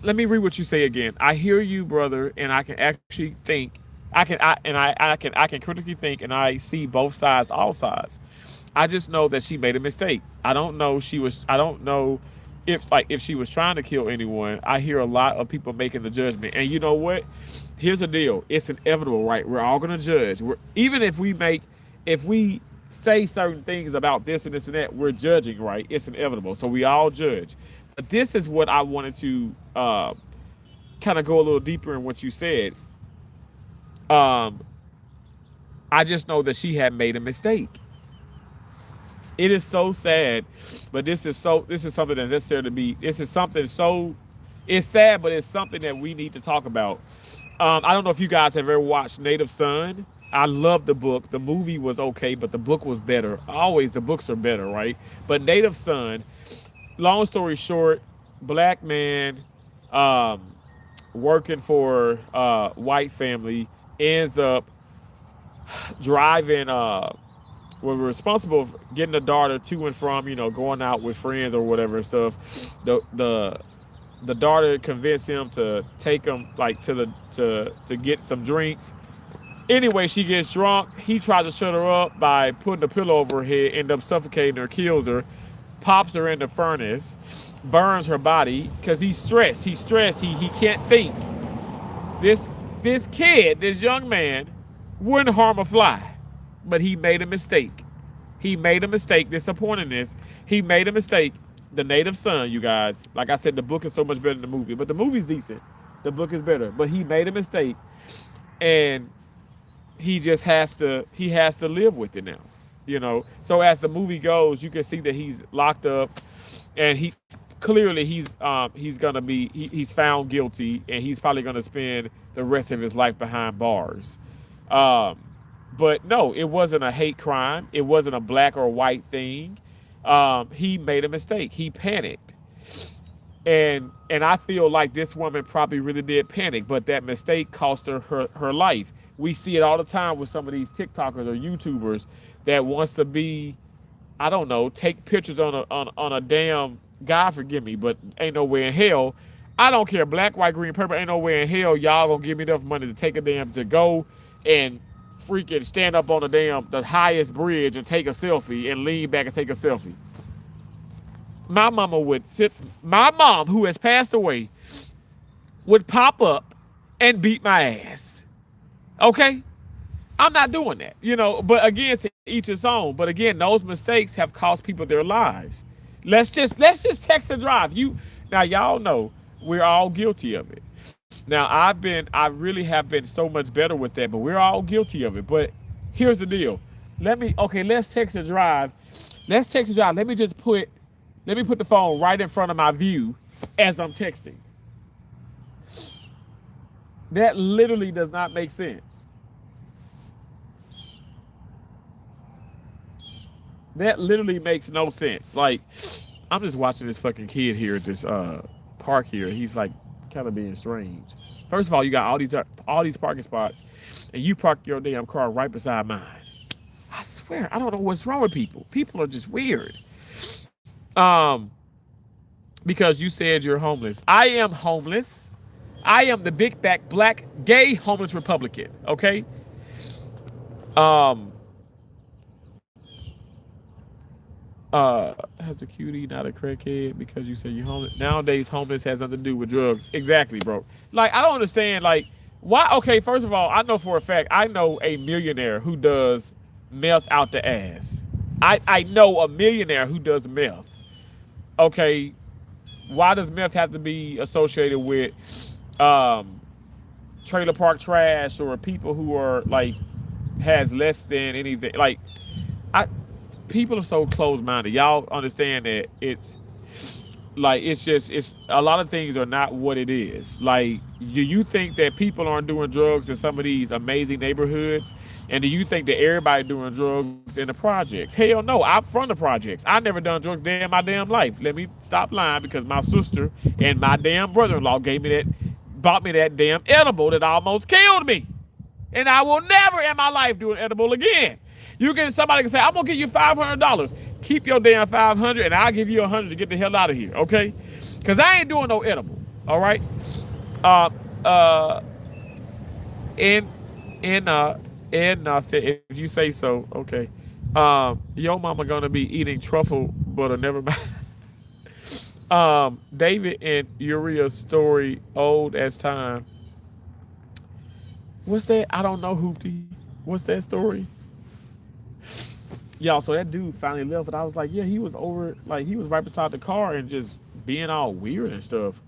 let me read what you say again. I hear you, brother, and I can actually think. I can critically think, and I see both sides, all sides. I just know that she made a mistake. I don't know she was. I don't know if she was trying to kill anyone. I hear a lot of people making the judgment, and you know what? Here's the deal. It's inevitable, right? We're all gonna judge. Even if we say certain things about this and this and that, we're judging, right? It's inevitable. So we all judge. But this is what I wanted to kind of go a little deeper in what you said. Um, I just know that she had made a mistake. It is so sad, but this is something that's necessary to be. This is something so. It's sad, but it's something that we need to talk about. I don't know if you guys have ever watched Native Son. I love the book. The movie was okay, but the book was better. Always the books are better, right? But Native Son, long story short, black man um, working for white family ends up driving were responsible for getting the daughter to and from, going out with friends or whatever and stuff. The daughter convinced him to take him like to get some drinks. Anyway, she gets drunk. He tries to shut her up by putting a pillow over her head, end up suffocating her, kills her, pops her in the furnace, burns her body because he's stressed. He's stressed. He can't think. This kid, this young man, wouldn't harm a fly, but he made a mistake. He made a mistake. Disappointing this. He made a mistake. The Native Son, you guys. Like I said, the book is so much better than the movie, but the movie's decent. The book is better, but he made a mistake, and he has to live with it now. So as the movie goes, you can see that he's locked up, and he clearly he's gonna be he's found guilty, and he's probably gonna spend the rest of his life behind bars. Um, but no, it wasn't a hate crime. It wasn't a black or white thing. He made a mistake. He panicked, and I feel like this woman probably really did panic, but that mistake cost her life. We see it all the time with some of these TikTokers or YouTubers that wants to be, I don't know, take pictures on a damn, God forgive me, but ain't no way in hell. I don't care, black, white, green, purple, ain't no way in hell y'all gonna give me enough money to take a damn to go and freaking stand up on the highest bridge and take a selfie and lean back and take a selfie. My mom, who has passed away, would pop up and beat my ass. Okay? I'm not doing that, but again, to each his own. But again, those mistakes have cost people their lives. Let's just text and drive. Now y'all know we're all guilty of it. Now I really have been so much better with that, but we're all guilty of it. But here's the deal. Let's text a drive. Let's text a drive. Let me put the phone right in front of my view as I'm texting. That literally does not make sense. That literally makes no sense. Like, I'm just watching this fucking kid here at this park here. He's like kind of being strange. First of all, you got all these parking spots, and you park your damn car right beside mine. I swear, I don't know what's wrong with people. People are just weird. Um, because you said you're homeless. I am homeless. I am the big back black gay homeless Republican. Okay. Um. Has a cutie not a crackhead because you said you're homeless? Nowadays, homeless has nothing to do with drugs. Exactly, bro. Like, I don't understand. Like, why? Okay, first of all, I know for a fact, I know a millionaire who does meth out the ass. I know a millionaire who does meth. Okay, why does meth have to be associated with um, trailer park trash or people who are like has less than anything? Like, I people are so close minded. Y'all understand that it's like it's a lot of things are not what it is. Like, do you think that people aren't doing drugs in some of these amazing neighborhoods? And do you think that everybody doing drugs in the projects? Hell no, I'm from the projects. I never done drugs day in my damn life. Let me stop lying because my sister and my damn brother-in-law bought me that damn edible that almost killed me. And I will never in my life do an edible again. Somebody can say, I'm gonna give you $500. Keep your damn 500, and I'll give you 100 to get the hell out of here, okay? Because I ain't doing no edible, all right? Uh, uh, and and said, if you say so, okay. Your mama gonna be eating truffle butter. Never mind. David and Uriah's story, old as time. What's that? I don't know, Hoopty. What's that story? Y'all, so that dude finally left, but I was like, yeah, he was over, like, he was right beside the car and just being all weird and stuff.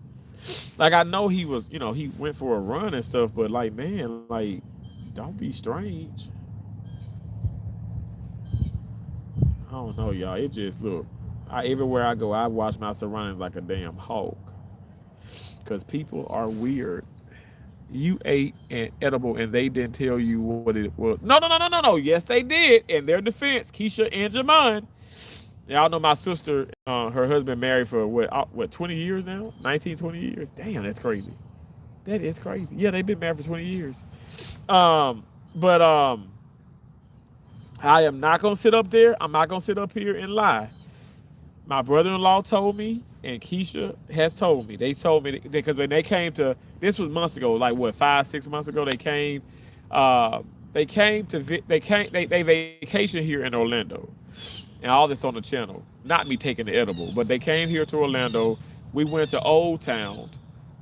Like, I know he was, he went for a run and stuff, but like, man, like, don't be strange. I don't know, y'all. It just look. Everywhere I go, I watch my surroundings like a damn hawk. Cause people are weird. You ate an edible and they didn't tell you what it was. No, no, no, no, no, no. Yes, they did. In their defense, Keisha and Jamon. Y'all know my sister, her husband married for what, 20 years now? 19, 20 years. Damn, that's crazy. That is crazy. Yeah, they've been married for 20 years. But I am not gonna sit up there. I'm not gonna sit up here and lie. My brother-in-law told me, and Keisha has told me. They told me because when they came to this was months ago, like what 5, 6 months ago. They came. They came to they vacation here in Orlando, and all this on the channel. Not me taking the edible, but they came here to Orlando. We went to Old Town,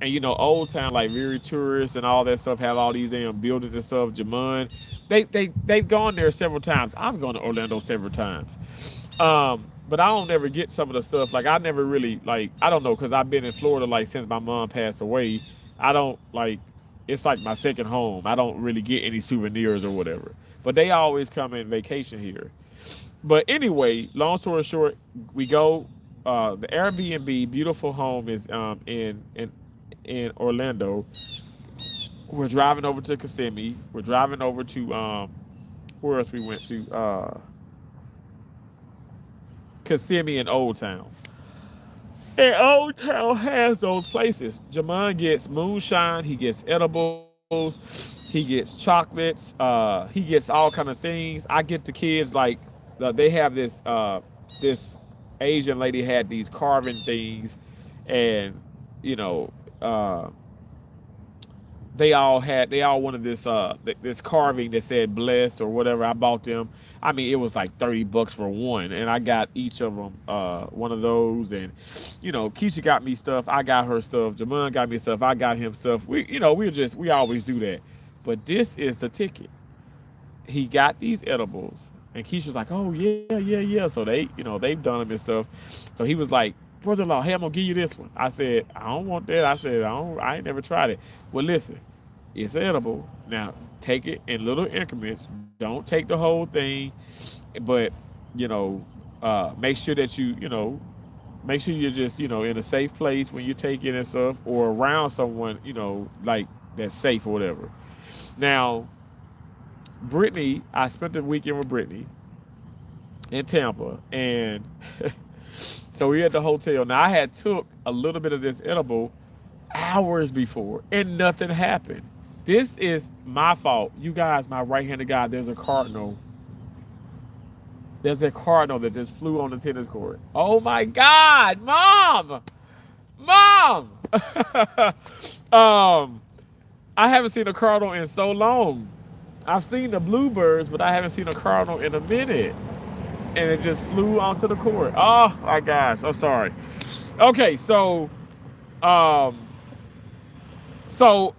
and Old Town like very tourists and all that stuff have all these damn buildings and stuff. Jamon, they've gone there several times. I've gone to Orlando several times. But I don't ever get some of the stuff. Like, I never really, like, I don't know, because I've been in Florida, like, since my mom passed away. I don't, like, it's like my second home. I don't really get any souvenirs or whatever. But they always come in vacation here. But anyway, long story short, we go, the Airbnb, beautiful home is in Orlando. We're driving over to Kissimmee. We're driving over to, where else we went to? Kissimmee and Old Town. And Old Town has those places. Jamon gets moonshine, he gets edibles, he gets chocolates, he gets all kind of things. I get the kids like they have this Asian lady had these carving things, and you know uh, they all wanted this carving that said blessed or whatever. I bought them. I mean, it was like $30 for one, and I got each of them one of those. And Keisha got me stuff, I got her stuff. Jamon got me stuff, I got him stuff. We always do that. But this is the ticket. He got these edibles, and Keisha's like, oh yeah, yeah, yeah. So they've done them and stuff. So he was like, brother-in-law, hey, I'm gonna give you this one. I said, I don't want that. I said, I ain't never tried it. Well, listen, It's edible. Now take it in little increments. Don't take the whole thing, but you know, make sure that make sure you're just in a safe place when you take it and stuff, or around someone like that's safe or whatever. Now, Brittany, I spent the weekend with Brittany in Tampa, and so we at the hotel. Now I had took a little bit of this edible hours before, and nothing happened. This is my fault, you guys. My right-handed guy. There's a cardinal. There's a cardinal that just flew on the tennis court. Oh my God, mom. um, I haven't seen a cardinal in so long. I've seen the bluebirds, but I haven't seen a cardinal in a minute. And it just flew onto the court. Oh my gosh, I'm sorry. Okay, um, so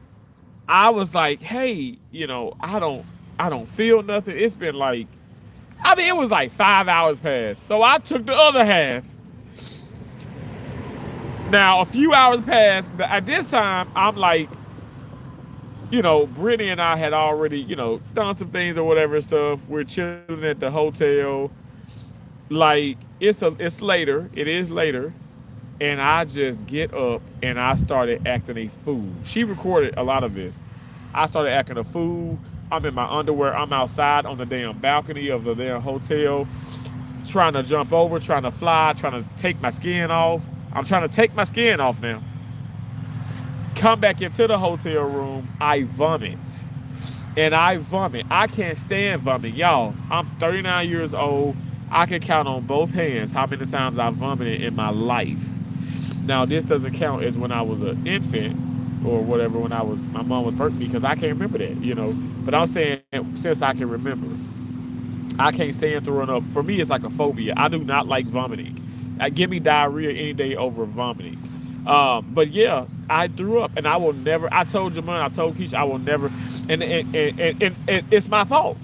I was like, hey, I don't feel nothing. It's been like, it was like 5 hours past. So I took the other half. Now a few hours passed, but at this time I'm like, Brittany and I had already, done some things or whatever stuff. We're chilling at the hotel. Like it's later. It is later. And I just get up and I started acting a fool. She recorded a lot of this. I started acting a fool. I'm in my underwear. I'm outside on the damn balcony of the damn hotel, trying to jump over, trying to fly, trying to take my skin off. I'm trying to take my skin off now. Come back into the hotel room. I vomit. And I vomit. I can't stand vomiting. Y'all, I'm 39 years old. I can count on both hands how many times I vomited in my life. Now, this doesn't count as when I was an infant or whatever, when my mom was birthing me, because I can't remember that. But I'm saying since I can remember, I can't stand throwing up. For me, it's like a phobia. I do not like vomiting. Give me diarrhea any day over vomiting. But yeah, I threw up, and I will never. I told Jamon, I told Keisha, I will never. And it's my fault.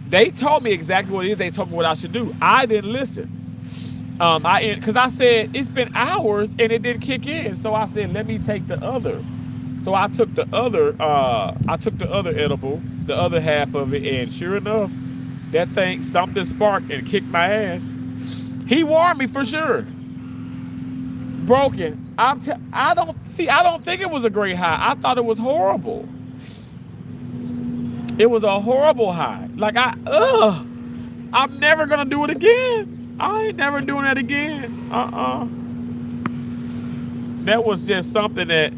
They told me exactly what it is. They told me what I should do. I didn't listen. Because I said it's been hours and it didn't kick in. So I said, let me take the other. So I took the other. I took the other edible, the other half of it, and sure enough, that thing something sparked and kicked my ass. He warned me for sure. Broken. I don't think it was a great high. I thought it was horrible. It was a horrible high. Like I'm never gonna do it again. I ain't never doing that again. That was just something that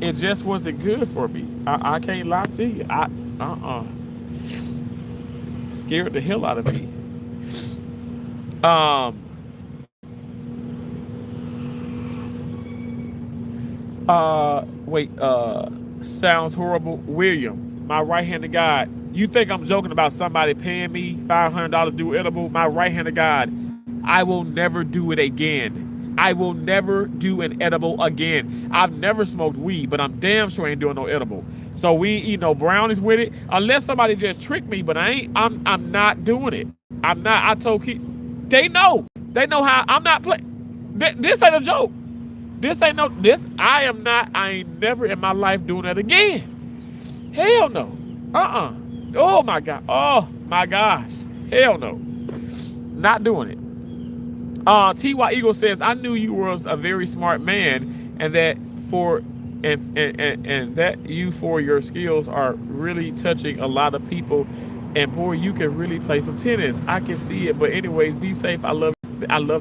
it just wasn't good for me. I can't lie to you. Scared the hell out of me. Wait, sounds horrible. William, my right-handed guy. You think I'm joking about somebody paying me $500 to do edible? My right-handed God, I will never do it again. I will never do an edible again. I've never smoked weed, but I'm damn sure ain't doing no edible. So we ain't eat no brownies with it, unless somebody just tricked me. But I'm not doing it. I'm not. I told Keith, they know how. I'm not playing. This ain't a joke. This ain't no. This I am not. I ain't never in my life doing that again. Hell no. Oh my God. Oh my gosh. Hell no. Not doing it. T.Y. Eagle says, I knew you was a very smart man, and that that you for your skills are really touching a lot of people, and boy, you can really play some tennis. I can see it. But anyways, be safe. I love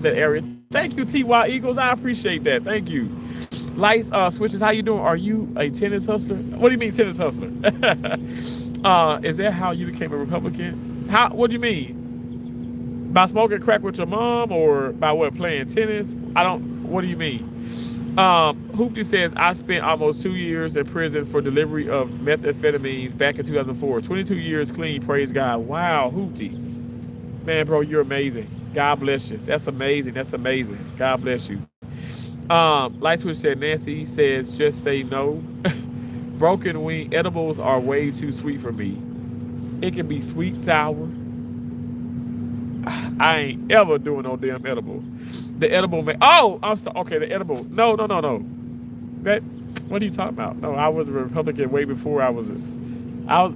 that area. Thank you, T.Y. Eagles. I appreciate that. Thank you. Lights switches. How you doing? Are you a tennis hustler? What do you mean tennis hustler? Is that how you became a Republican? What do you mean? By smoking crack with your mom, or by what, playing tennis? What do you mean? Hoopty says, I spent almost 2 years in prison for delivery of methamphetamines back in 2004. 22 years clean, praise God. Wow, Hoopty. Man, bro, you're amazing. God bless you. That's amazing. That's amazing. God bless you. Light Switch said, Nancy says, just say no. Broken wing edibles are way too sweet for me. It can be sweet, sour. I ain't ever doing no damn edible. The edible I'm sorry. Okay, the edible. No. What are you talking about? No, I was a Republican way before I was. I was.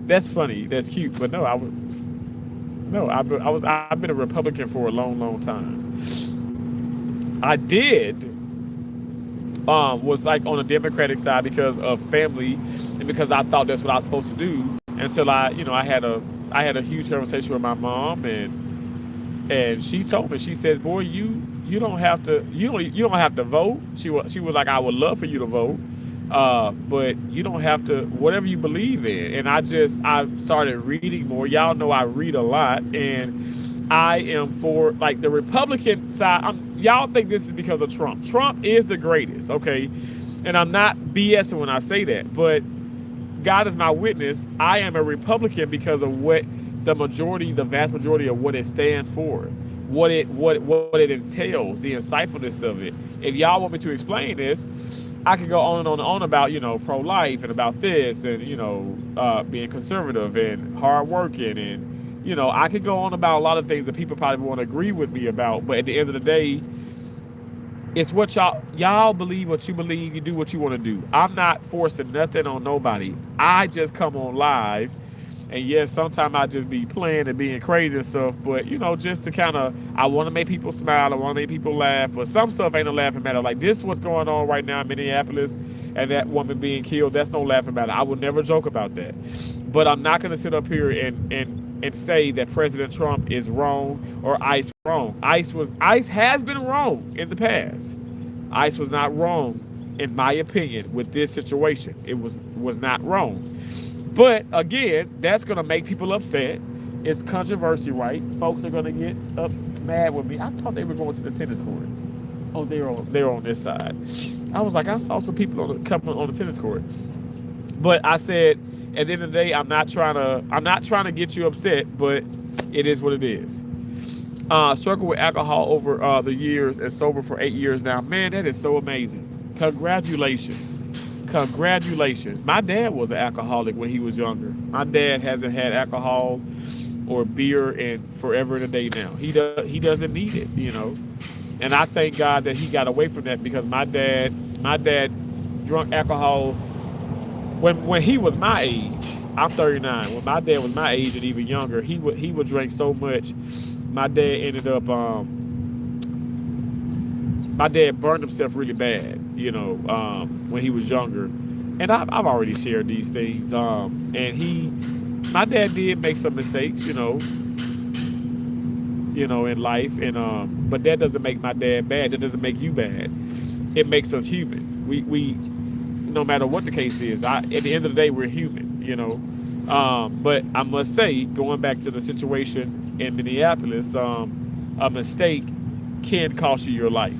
That's funny. That's cute. But no, I was. No, I've been a Republican for a long, long time. I did was like on the Democratic side because of family and because I thought that's what I was supposed to do until I had a huge conversation with my mom and she told me, she says, boy, you don't have to you don't have to vote. She was like, I would love for you to vote. But you don't have to, whatever you believe in. And I started reading more. Y'all know I read a lot, and I am for like the Republican side. Y'all think this is because of Trump. Trump is the greatest, okay? And I'm not BSing when I say that, but God is my witness. I am a Republican because of what the vast majority of what it stands for, what it entails, the insightfulness of it. If y'all want me to explain this, I could go on and on and on about, pro-life and about this and, being conservative and hardworking and, I could go on about a lot of things that people probably won't agree with me about. But at the end of the day, it's what y'all believe what you believe. You do what you want to do. I'm not forcing nothing on nobody. I just come on live. And yes, sometimes I just be playing and being crazy and stuff, but just to kind of, I want to make people smile, I want to make people laugh, but some stuff ain't a laughing matter. Like this, what's going on right now in Minneapolis, and that woman being killed, that's no laughing matter. I would never joke about that. But I'm not going to sit up here and say that President Trump is wrong or ICE wrong. ICE has been wrong in the past. ICE was not wrong, in my opinion, with this situation. It was not wrong. But again, that's going to make people upset. It's controversy, right? Folks are going to get mad with me. I thought they were going to the tennis court. Oh, they're on this side. I was like, I saw some people coming on the tennis court. But I said, at the end of the day, I'm not trying to get you upset, but it is what it is. Struggled with alcohol over the years and sober for 8 years now. Man, that is so amazing. Congratulations. My dad was an alcoholic when he was younger. My dad hasn't had alcohol or beer in forever and a day now. He doesn't need it, And I thank God that he got away from that because my dad drunk alcohol when he was my age. I'm 39. When my dad was my age and even younger, he would drink so much. My dad ended up my dad burned himself really bad, when he was younger. And I've already shared these things. My dad did make some mistakes, in life. And but that doesn't make my dad bad. That doesn't make you bad. It makes us human. We no matter what the case is, at the end of the day, we're human, But I must say, going back to the situation in Minneapolis, a mistake can cost you your life.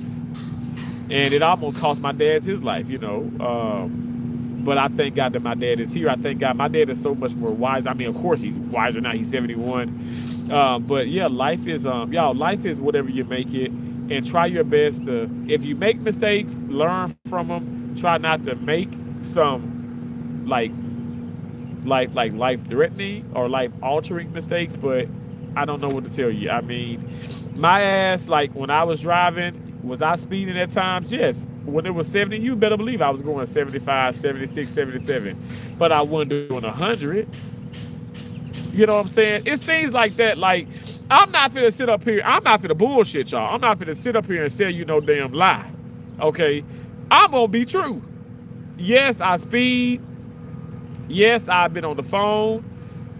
And it almost cost my dad his life, But I thank God that my dad is here. I thank God my dad is so much more wise. I mean, of course, he's wiser now. He's 71. But yeah, life is life is whatever you make it. And try your best to, if you make mistakes, learn from them. Try not to make some life-threatening or life-altering mistakes. But I don't know what to tell you. I mean, my ass, like when I was driving, was I speeding at times? Yes. When it was 70, you better believe I was going 75, 76, 77. But I wasn't doing 100. You know what I'm saying? It's things like that. Like, I'm not finna sit up here. I'm not finna bullshit y'all. I'm not finna sit up here and say you no damn lie. Okay? I'm gonna be true. Yes, I speed. Yes, I've been on the phone.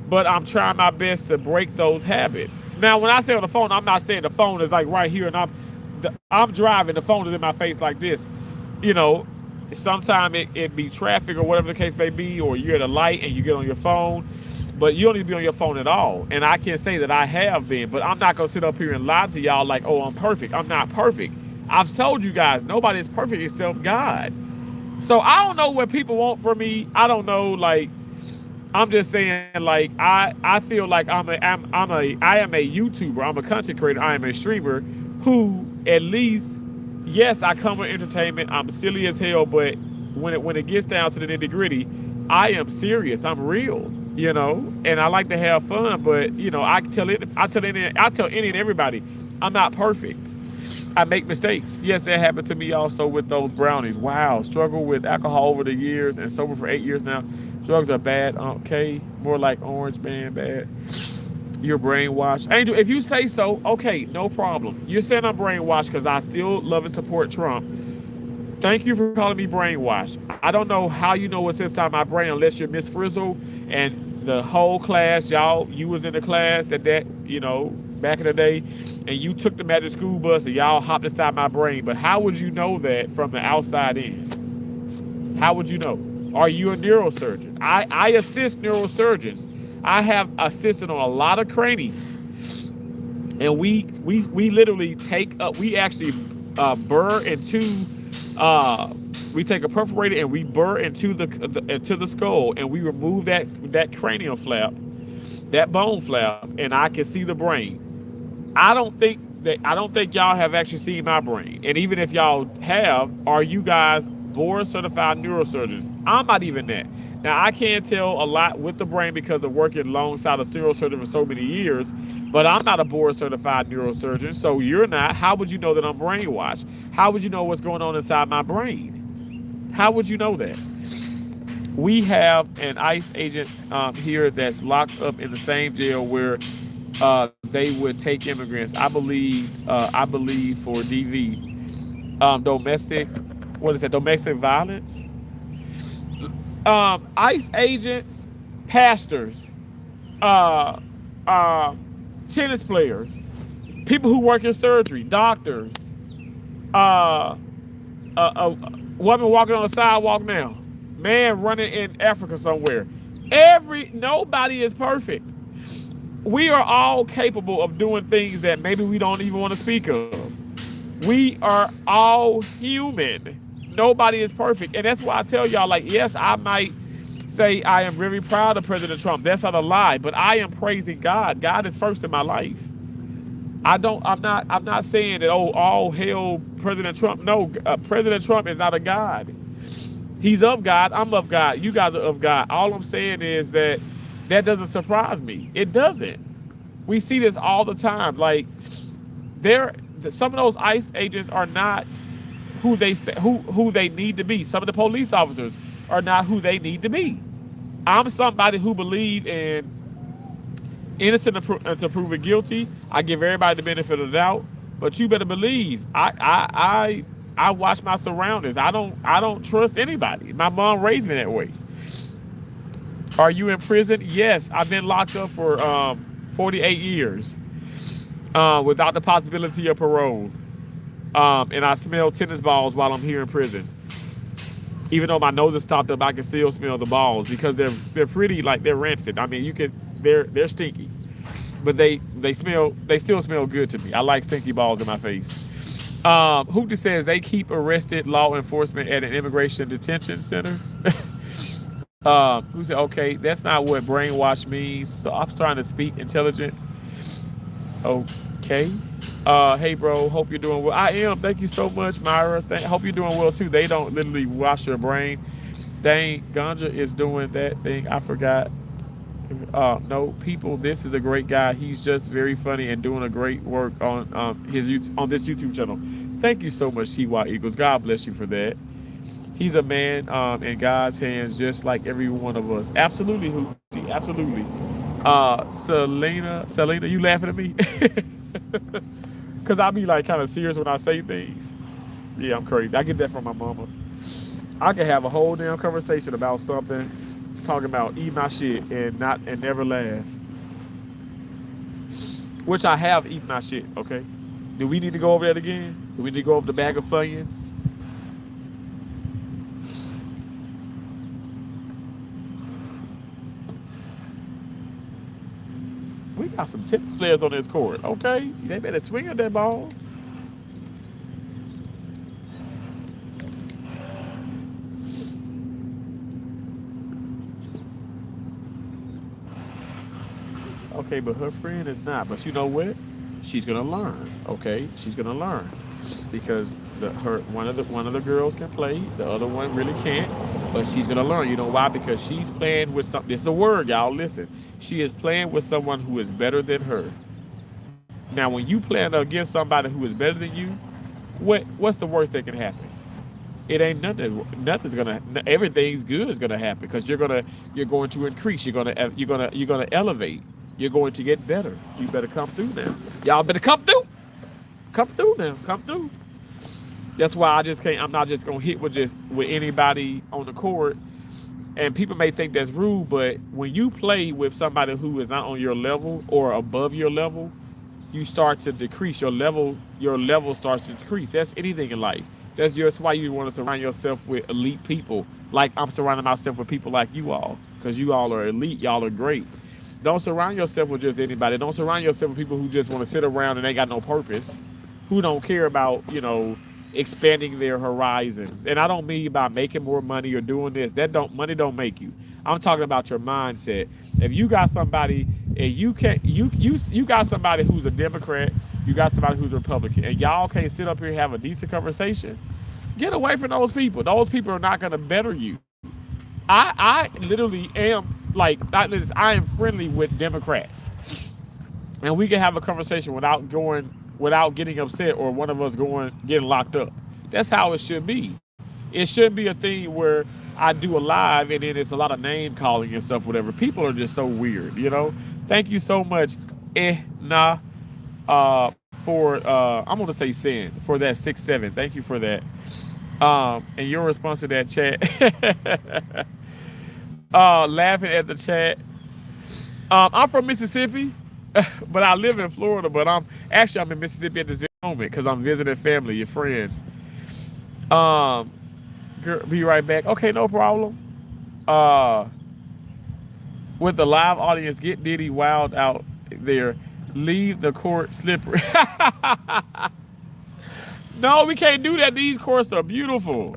But I'm trying my best to break those habits. Now, when I say on the phone, I'm not saying the phone is like right here and I'm driving, the phone is in my face like this. Sometimes it be traffic or whatever the case may be, or you're at a light and you get on your phone, but you don't need to be on your phone at all. And I can say that I have been, but I'm not going to sit up here and lie to y'all like, oh, I'm perfect. I'm not perfect. I've told you guys, nobody is perfect except God. So I don't know what people want from me. I don't know, like, I'm just saying, like, I feel like I am a YouTuber. I'm a content creator. I am a streamer who, at least, yes, I come with entertainment. I'm silly as hell, but when it gets down to the nitty gritty, I am serious. I'm real, and I like to have fun. But I tell any and everybody, I'm not perfect. I make mistakes. Yes, that happened to me also with those brownies. Wow, struggle with alcohol over the years and sober for 8 years now. Drugs are bad. Okay, more like orange man bad. You're brainwashed. Angel, if you say so, okay, no problem. You're saying I'm brainwashed because I still love and support Trump. Thank you for calling me brainwashed. I don't know how you know what's inside my brain unless you're Miss Frizzle and the whole class, y'all, you was in the class at that, back in the day, and you took the magic school bus and y'all hopped inside my brain. But how would you know that from the outside in? How would you know? Are you a neurosurgeon? I assist neurosurgeons. I have assisted on a lot of cranies, and we literally take up. We actually burr into. We take a perforator and we burr into the skull, and we remove that cranial flap, that bone flap, and I can see the brain. I don't think y'all have actually seen my brain. And even if y'all have, are you guys board certified neurosurgeons? I'm not even that. Now I can't tell a lot with the brain because of working alongside a neurosurgeon for so many years, but I'm not a board certified neurosurgeon, so you're not. How would you know that I'm brainwashed? How would you know what's going on inside my brain? How would you know that? We have an ICE agent here that's locked up in the same jail where they would take immigrants. I believe for DV, domestic, what is that? Domestic violence. ICE agents, pastors, uh, uh, tennis players, people who work in surgery, doctors, a woman walking on the sidewalk now, man running in Africa somewhere. Nobody is perfect. We are all capable of doing things that maybe we don't even want to speak of. We are all human. Nobody is perfect. And that's why I tell y'all, like, yes, I might say I am very proud of President Trump. That's not a lie, but I am praising God. God is first in my life. I'm not saying that, oh, all hail President Trump. No, President Trump is not a God. He's of God. I'm of God. You guys are of God. All I'm saying is that doesn't surprise me. It doesn't. We see this all the time. Like, some of those ICE agents are not who they say, who they need to be. Some of the police officers are not who they need to be. I'm somebody who believes in innocent until proven guilty. I give everybody the benefit of the doubt, but you better believe I watch my surroundings. I don't trust anybody. My mom raised me that way. Are you in prison? Yes, I've been locked up for 48 years without the possibility of parole. And I smell tennis balls while I'm here in prison. Even though my nose is stopped up, I can still smell the balls because they're pretty, like they're rancid. I mean, they're stinky, but they still smell good to me. I like stinky balls in my face. Hoopty says they keep arrested law enforcement at an immigration detention center. Who said, okay, that's not what brainwash means. So I'm trying to speak intelligent. Okay. Hey, bro, hope you're doing well. I am. Thank you so much, Myra. Hope you're doing well, too. They don't literally wash your brain. Dang, Ganja is doing that thing. I forgot. No, people, this is a great guy. He's just very funny and doing a great work on this YouTube channel. Thank you so much, TY Eagles. God bless you for that. He's a man in God's hands, just like every one of us. Absolutely, Hootie. Absolutely. Selena, you laughing at me? Because I be like kind of serious when I say things. Yeah, I'm crazy. I get that from my mama. I can have a whole damn conversation about something, talking about eat my shit and never laugh. Which I have eaten my shit, okay? Do we need to go over that again? Do we need to go over the bag of Funyuns? We got some tennis players on this court, okay? They better swing at that ball. Okay, but her friend is not. But you know what? She's gonna learn. Okay, she's gonna learn because one of the girls can play, the other one really can't. But she's gonna learn. You know why? Because she's playing with something. This is a word, y'all. Listen. She is playing with someone who is better than her. Now, when you play against somebody who is better than you, What's the worst that can happen? It ain't nothing. Nothing's gonna. Everything's good is gonna happen because you're going to increase. You're gonna elevate. You're going to get better. You better come through now. Y'all better come through. Come through now. Come through. That's why I just can't. I'm not just gonna hit with anybody on the court. And people may think that's rude, but when you play with somebody who is not on your level or above your level, you start to decrease your level. Your level starts to decrease. That's anything in life. That's why you want to surround yourself with elite people. Like I'm surrounding myself with people like you all, because you all are elite. Y'all are great. Don't surround yourself with just anybody. Don't surround yourself with people who just want to sit around and ain't got no purpose, who don't care about, expanding their horizons. And I don't mean by making more money or doing this. Money don't make you. I'm talking about your mindset. If you got somebody and you got somebody who's a Democrat, you got somebody who's a Republican, and y'all can't sit up here and have a decent conversation, get away from those people. Those people are not gonna better you. I literally am I am friendly with Democrats, and we can have a conversation without getting upset or one of us getting locked up. That's how it should be. It shouldn't be a thing where I do a live and then it's a lot of name calling and stuff. Whatever. People are just so weird. Thank you so much, for I'm gonna say sin for that 6-7. Thank you for that. And your response to that chat. Laughing at the chat. I'm from Mississippi, but I live in Florida. But I'm in Mississippi at this moment because I'm visiting family, your friends. Girl, be right back. Okay, no problem. With the live audience, get Diddy wild out there. Leave the court slippery. No, we can't do that. These courts are beautiful.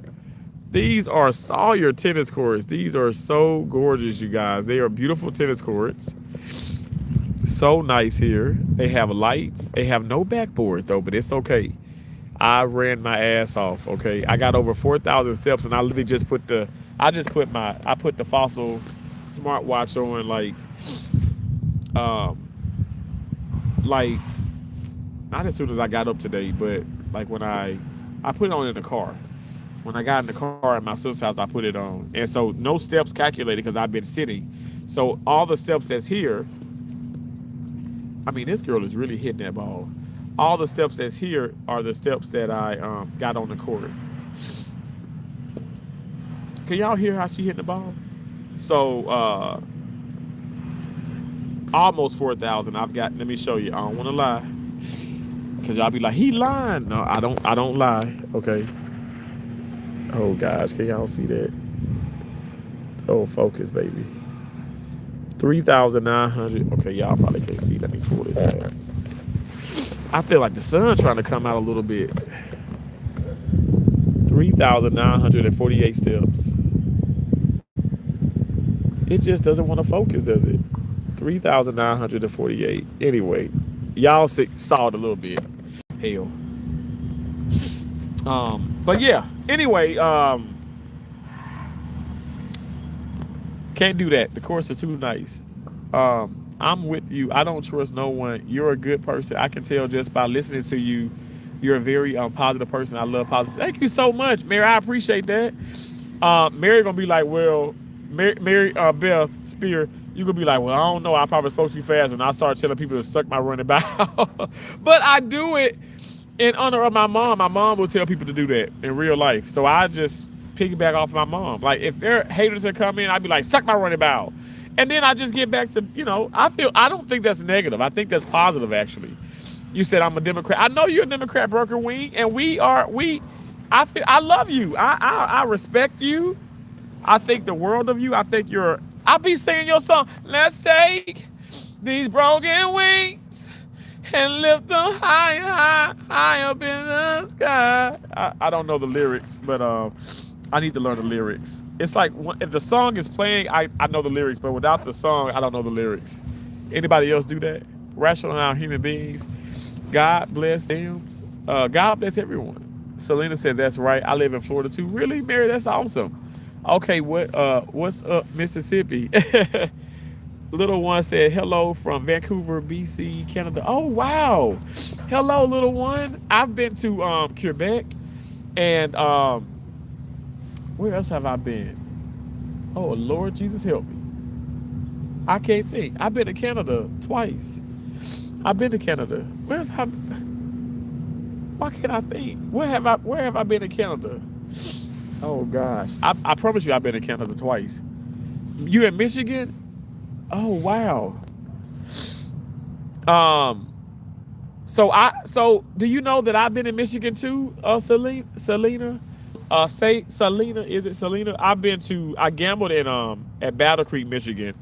These are Sawyer tennis courts. These are so gorgeous, you guys. They are beautiful tennis courts. So nice here. They have lights. They have no backboard though, but it's okay. I ran my ass off. Okay, I got over 4,000 steps, and I literally just put the Fossil smartwatch on like not as soon as I got up today, but like when I put it on in the car. When I got in the car at my sister's house, I put it on, and so no steps calculated because I've been sitting. So all the steps that's here. I mean, this girl is really hitting that ball. All the steps that's here are the steps that I got on the court. Can y'all hear how she hitting the ball? So almost 4,000 I've got. Let me show you. I don't want to lie, because y'all be like, he lying. No, I don't lie. Okay. Oh gosh, can y'all see that? Oh, focus, baby. 3,900. Okay, y'all probably can't see. Let me pull this back. I feel like the sun's trying to come out a little bit. 3,948 steps. It just doesn't want to focus, does it? 3,948. Anyway, y'all saw it a little bit. Hell. But yeah. Anyway, can't do that. The courts are too nice. I'm with you. I don't trust no one. You're a good person. I can tell just by listening to you. You're a very positive person. I love positive. Thank you so much, Mary. I appreciate that. Mary gonna be like, well, Mary Beth Spear, you gonna be like, well, I don't know. I probably spoke too fast when I start telling people to suck my running back. But I do it in honor of my mom. My mom will tell people to do that in real life. So I just piggyback off my mom. Like if there haters that come in, I'd be like, suck my running bow. And then I just get back to, I don't think that's negative. I think that's positive, actually. You said I'm a Democrat. I know you're a Democrat, Broker Wing, and I love you. I respect you. I think the world of you. I think I'll be singing your song. Let's take these broken wings and lift them high, high, high up in the sky. I don't know the lyrics, but I need to learn the lyrics. It's like if the song is playing, I know the lyrics, but without the song, I don't know the lyrics. Anybody else do that? Rational human beings. God bless them. God bless everyone. Selena said that's right. I live in Florida too. Really, Mary? That's awesome. Okay, what's up, Mississippi? Little one said hello from Vancouver, BC, Canada. Oh wow. Hello, little one. I've been to Quebec and where else have I been? Oh Lord Jesus help me. I can't think. I've been to Canada twice. I've been to Canada. Where's I why can't I think? Where have I been in Canada? Oh gosh. I promise you I've been to Canada twice. You in Michigan? Oh wow. Um so do you know that I've been in Michigan too, Selena? Say Selena, is it Selena? I gambled in at Battle Creek, Michigan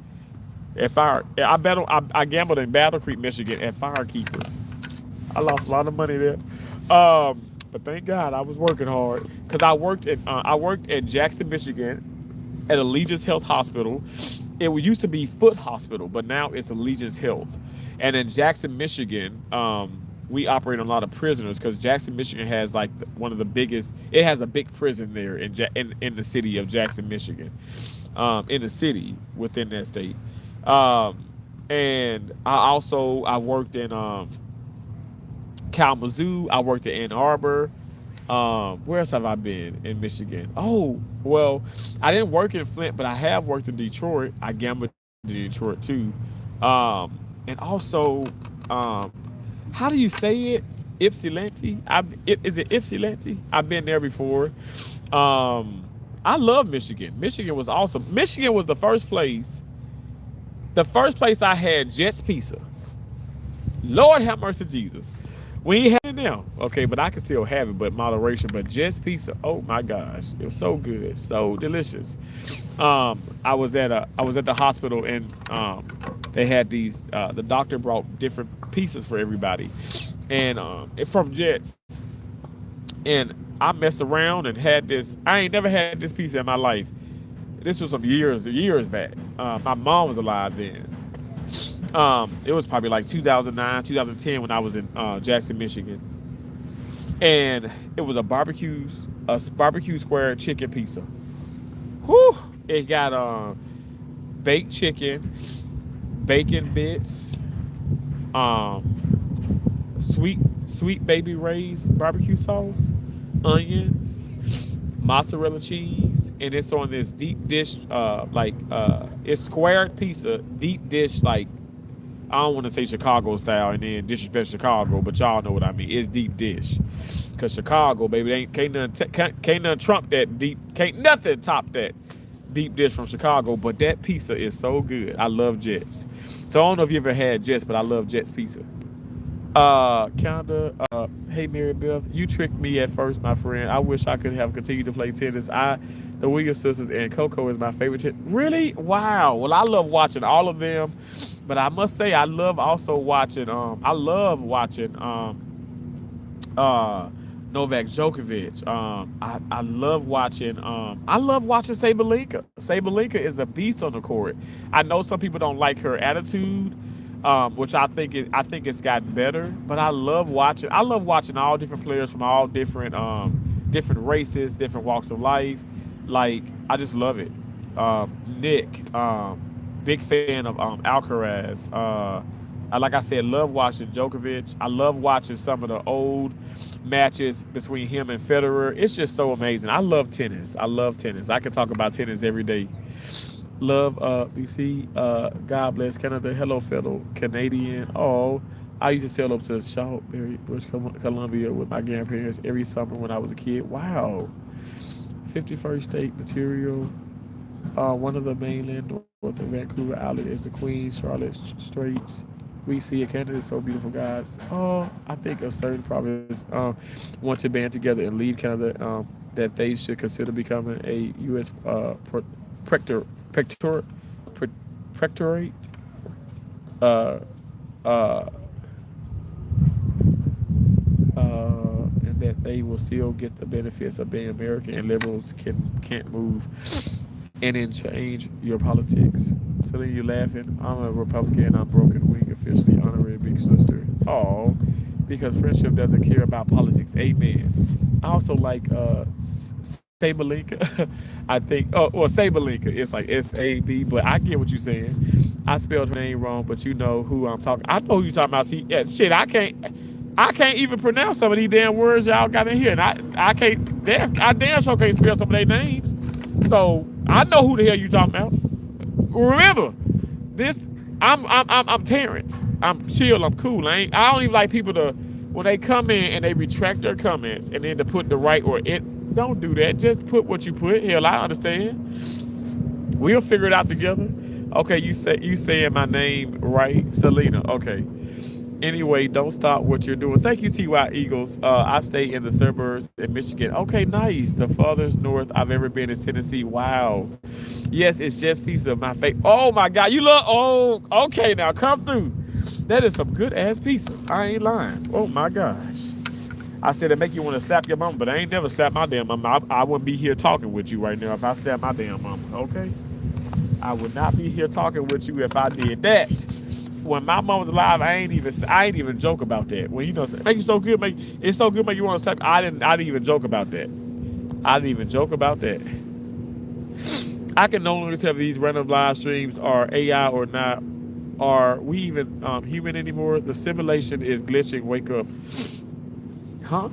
at Fire. I gambled in Battle Creek, Michigan at Firekeepers. I lost a lot of money there. But thank God I was working hard because I worked at Jackson, Michigan at Allegiance Health Hospital. It used to be Foot Hospital, but now it's Allegiance Health. And in Jackson, Michigan, we operate on a lot of prisoners because Jackson, Michigan has like one of the biggest. It has a big prison there in the city of Jackson, Michigan, in the city within that state. Um, and I worked in Kalamazoo. I worked in Ann Arbor. Where else have I been in Michigan? Oh, well, I didn't work in Flint, but I have worked in Detroit. I gambled in Detroit too. And also, um, how do you say it? Ypsilanti. Is it Ypsilanti? I've been there before. Um, I love Michigan. Michigan was awesome. Michigan was the first place. The first place I had Jets Pizza. Lord have mercy, Jesus. We ain't have it now, okay, but I can still have it, but moderation. But Jets Pizza, oh my gosh, it was so good, so delicious. I was at the hospital and they had these. The doctor brought different pieces for everybody, and from Jets. And I messed around and had this. I ain't never had this pizza in my life. This was some years back. My mom was alive then. It was probably like 2009, 2010 when I was in Jackson, Michigan, and it was a barbecue square chicken pizza. Whew! It got baked chicken, bacon bits, sweet baby Ray's barbecue sauce, onions, mozzarella cheese, and it's on this deep dish, it's squared pizza, deep dish, like I don't want to say Chicago style and then disrespect Chicago, but y'all know what I mean. It's deep dish, cause Chicago, baby, they ain't can't nothing trump that deep, can't nothing top that deep dish from Chicago. But that pizza is so good. I love Jets. So I don't know if you ever had Jets, but I love Jets pizza. Kinda. Hey, Mary Beth, you tricked me at first, my friend. I wish I could have continued to play tennis. The Williams sisters and Coco is my favorite. Really? Wow. Well, I love watching all of them, but I must say I love also watching. I love watching uh Novak Djokovic. I love watching Sabalenka. Sabalenka is a beast on the court. I know some people don't like her attitude, which I think it's gotten better. But I love watching. I love watching all different players from all different races, different walks of life. Like I just love it. Nick, big fan of Alcaraz. Like I said, love watching Djokovic. I love watching some of the old matches between him and Federer. It's just so amazing. I love tennis. I love tennis. I can talk about tennis every day. Love BC. God bless Canada. Hello, fellow Canadian. Oh, I used to sail up to Shawberry Bush, Columbia with my grandparents every summer when I was a kid. Wow. 51st State material. One of the mainland north of Vancouver outlet is the Queen Charlotte Straits. We see a candidate so beautiful, guys. Oh, I think a certain province want to band together and leave Canada. That they should consider becoming a U.S. Protector, protectorate, protectorate, uh, uh, and that they will still get the benefits of being American, and liberals can't move and then change your politics. Silly, you laughing? I'm a Republican. I'm broken wing officially honorary big sister. Oh, because friendship doesn't care about politics. Amen. I also like Sabalenka. I think. Oh, well, Sabalenka. It's like SAB, but I get what you're saying. I spelled her name wrong, but you know who I'm talking. I know who you talking about. Yeah, shit. I can't even pronounce some of these damn words y'all got in here, and I can't. I damn sure can't spell some of their names. So I know who the hell you talking about. Remember, this. I'm Terrence. I'm chill. I'm cool. I don't even like people to when they come in and they retract their comments and then to put the right or it. Don't do that. Just put what you put. Hell, I understand. We'll figure it out together. Okay, you saying my name right, Selena. Okay. Anyway, don't stop what you're doing. Thank you, TY Eagles. I stay in the suburbs in Michigan. Okay, nice. The farthest north I've ever been is Tennessee. Wow. Yes, it's just pizza of my face. Oh my God, you love. Oh, okay, now come through. That is some good ass pizza. I ain't lying. Oh my gosh. I said it make you want to slap your mama, but I ain't never slapped my damn mama. I wouldn't be here talking with you right now if I slapped my damn mama. Okay. I would not be here talking with you if I did that. When my mom was alive, I ain't even joke about that. When you know, make you so good, it's so good, make you want to slap. I didn't even joke about that. I didn't even joke about that. I can no longer tell if these random live streams are AI or not. Are we even human anymore? The simulation is glitching. Wake up, huh?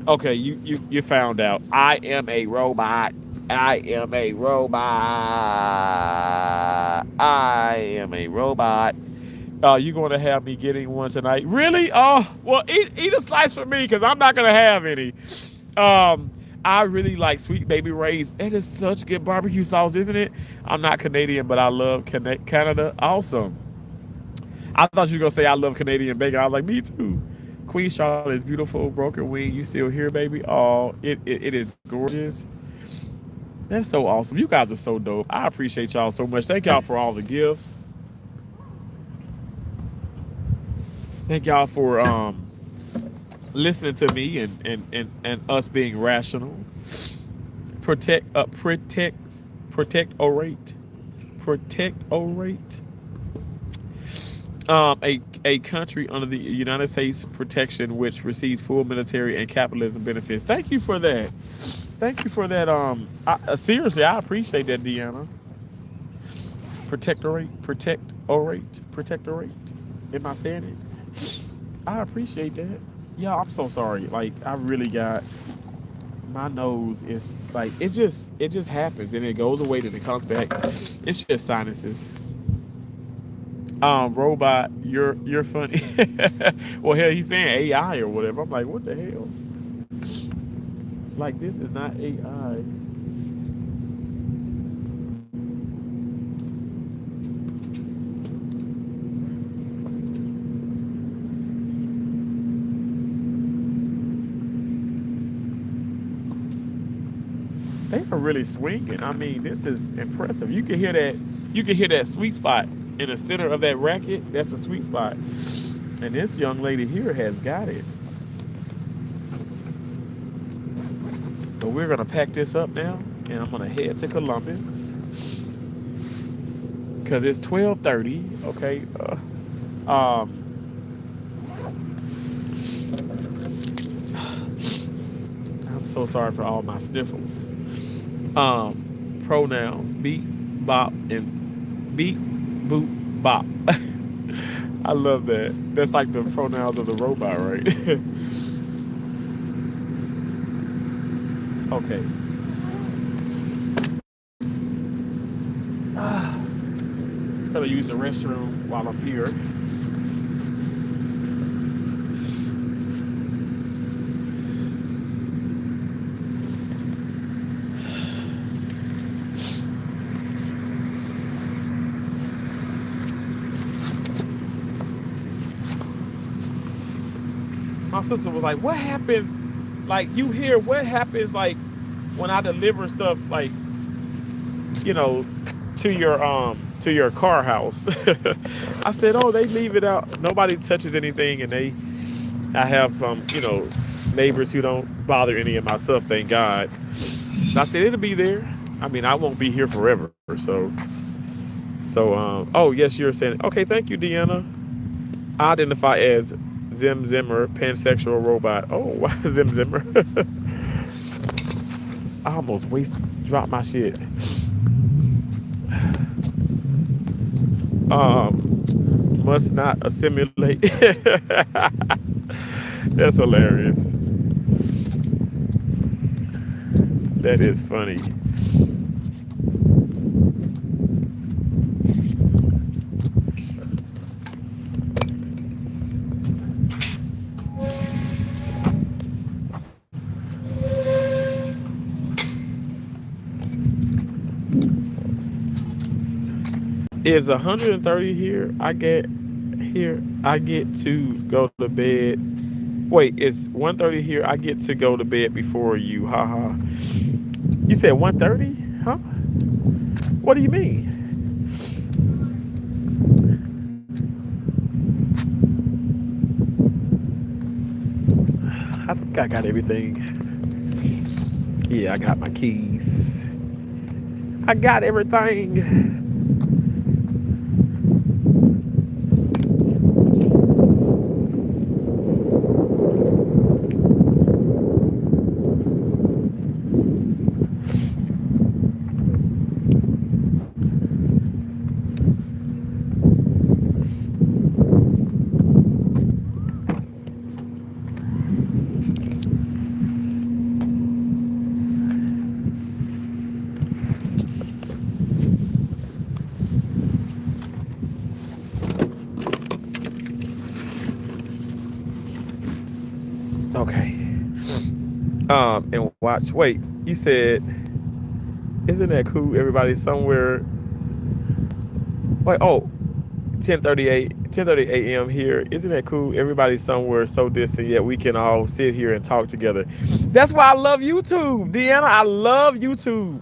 Okay, you found out. I am a robot. I am a robot. I am a robot. You going to have me getting one tonight? Really? Oh, well, eat a slice for me because I'm not going to have any. I really like Sweet Baby Ray's. It is such good barbecue sauce, isn't it? I'm not Canadian, but I love Canada. Awesome. I thought you were going to say I love Canadian bacon. I was like, me too. Queen Charlotte is beautiful. Broken wing, you still here, baby? Oh, it is gorgeous. That's so awesome. You guys are so dope. I appreciate y'all so much. Thank y'all for all the gifts. Thank y'all for listening to me and us being rational. Orate. A country under the United States protection which receives full military and capitalism benefits. Thank you for that. Thank you for that. Seriously, I appreciate that, Deanna. Protectorate. Am I saying it? I appreciate that. Yeah, I'm so sorry. Like, I really got my nose is like it just happens and it goes away and it comes back. It's just sinuses. Robot, you're funny. Well, hell, he's saying AI or whatever. I'm like, what the hell? Like, this is not AI. They are really swinging. I mean, this is impressive. You can hear that. You can hear that sweet spot in the center of that racket. That's a sweet spot. And this young lady here has got it. So we're gonna pack this up now, and I'm gonna head to Columbus because it's 12:30. Okay. I'm so sorry for all my sniffles. Pronouns: beat, bop, and beat, boop, bop. I love that. That's like the pronouns of the robot, right? Okay. I'm gonna use the restroom while I'm here. My sister was like, what happens? Like, you hear what happens, like, when I deliver stuff, like, you know, to your car house. I said, oh, they leave it out. Nobody touches anything, and I have neighbors who don't bother any of my stuff, thank God. So I said it'll be there. I mean, I won't be here forever. So oh yes, you're saying okay, thank you, Deanna. I identify as Zim Zimmer, pansexual robot. Oh, why Zim Zimmer? I almost dropped my shit. Must not assimilate. That's hilarious. That is funny. Is 130 here? I get to go to bed. Wait, it's 1:30 here. I get to go to bed before you. Haha. You said 1:30? Huh? What do you mean? I think I got everything. Yeah, I got my keys. I got everything. Okay. And watch. Wait, you said, isn't that cool? Everybody somewhere. Wait, oh, 10:30 a.m. here. Isn't that cool? Everybody somewhere so distant, yet we can all sit here and talk together. That's why I love YouTube, Deanna. I love YouTube.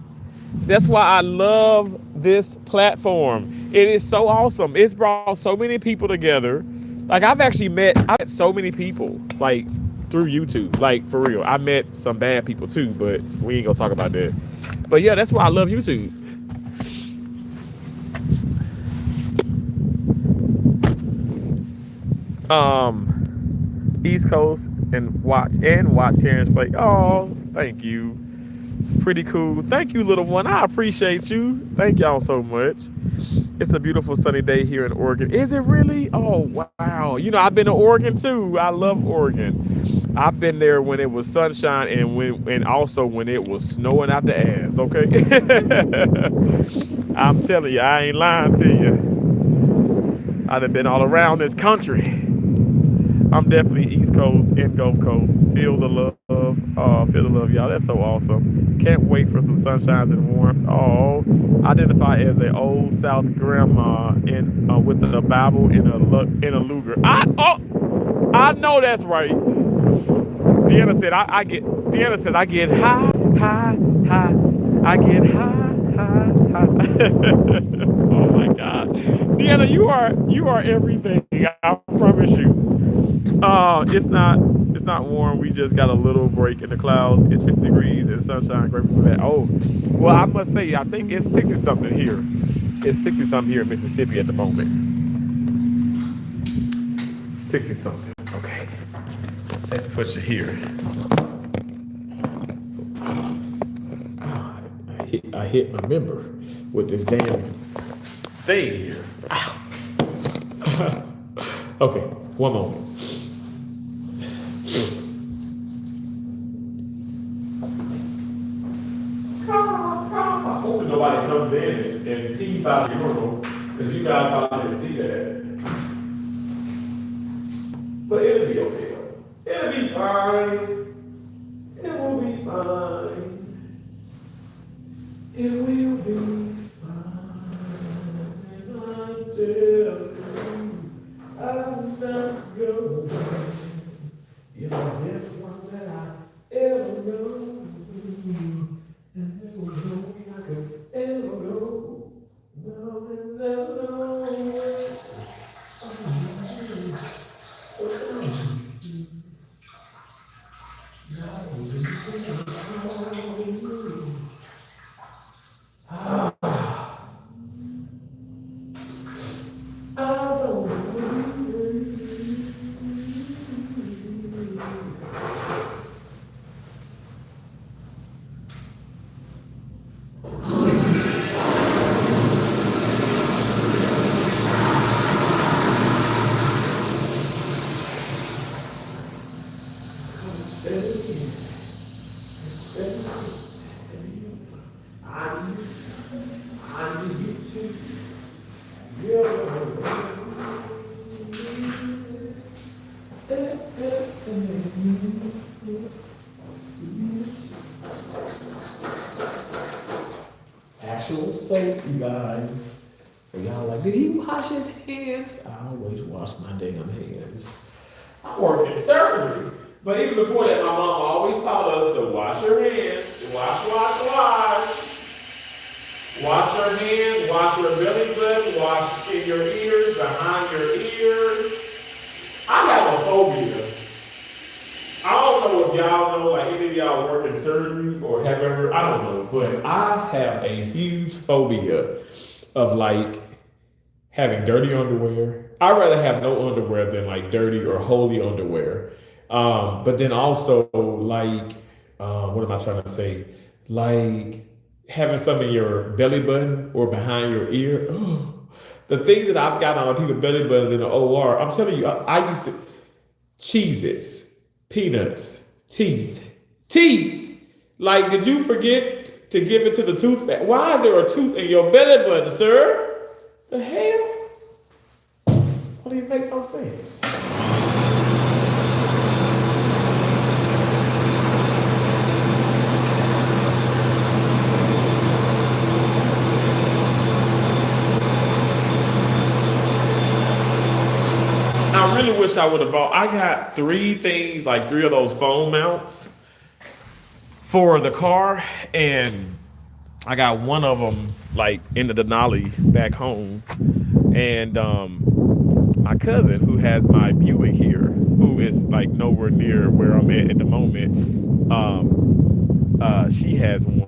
That's why I love this platform. It is so awesome. It's brought so many people together. Like I met so many people like through YouTube. Like for real. I met some bad people too, but we ain't gonna talk about that. But yeah, that's why I love YouTube. East Coast and watch Sharon's play. Oh, thank you. Pretty cool. Thank you, little one. I appreciate you. Thank y'all so much. It's a beautiful sunny day here in Oregon. Is it really? Oh wow. I've been to Oregon too. I love Oregon. I've been there when it was sunshine and also when it was snowing out the ass, okay? I'm telling you, I ain't lying to you. I done been all around this country. I'm definitely East Coast and Gulf Coast. Feel the love. Oh, feel the love, y'all. That's so awesome. Can't wait for some sunshines and warmth. Oh, identify as an old South grandma in with the Bible in a Luger. I know that's right. Deanna said I get high, high, high. I get high, high, high. Oh my God, Deanna, you are everything. I promise you. It's not warm. We just got a little break in the clouds. It's 50 degrees and sunshine. Grateful for that. Oh, well, I must say, I think it's 60 something here. It's 60 something here in Mississippi at the moment. 60 something. Okay. Let's put you here. I hit my member with this damn thing here. Okay, one moment. Hopefully nobody comes in and pees by the urinal because you guys probably didn't see that. But it'll be okay though. It'll be fine. It will be fine. It will be fine. Until you, I'm not going. You're the best one that I ever know. And there was no way I could ever go. No, and never know.
Actual soap, you guys. So y'all like, did he wash his hands? I always wash my damn hands. I work in surgery. But even before that, my mom always taught us to wash your hands. Wash, wash, wash. Wash your hands, wash your belly button, wash in your ears, behind your ears. I have a phobia. I don't know if y'all know, like any of y'all work in surgery or have ever, I don't know, but I have a huge phobia of like having dirty underwear. I'd rather have no underwear than like dirty or holy underwear. But then also like, what am I trying to say? Like having some in your belly button or behind your ear. The things that I've got on people's belly buttons in the OR, I'm telling you, I used to Cheez-Its, peanuts, teeth. Like, did you forget to give it to the tooth? Why is there a tooth in your belly button, sir? The hell? What do you make no sense? I really wish I would have bought. I got three things, like three of those phone mounts for the car, and I got one of them like in the Denali back home, and my cousin who has my Buick here, who is like nowhere near where I'm at the moment, she has one.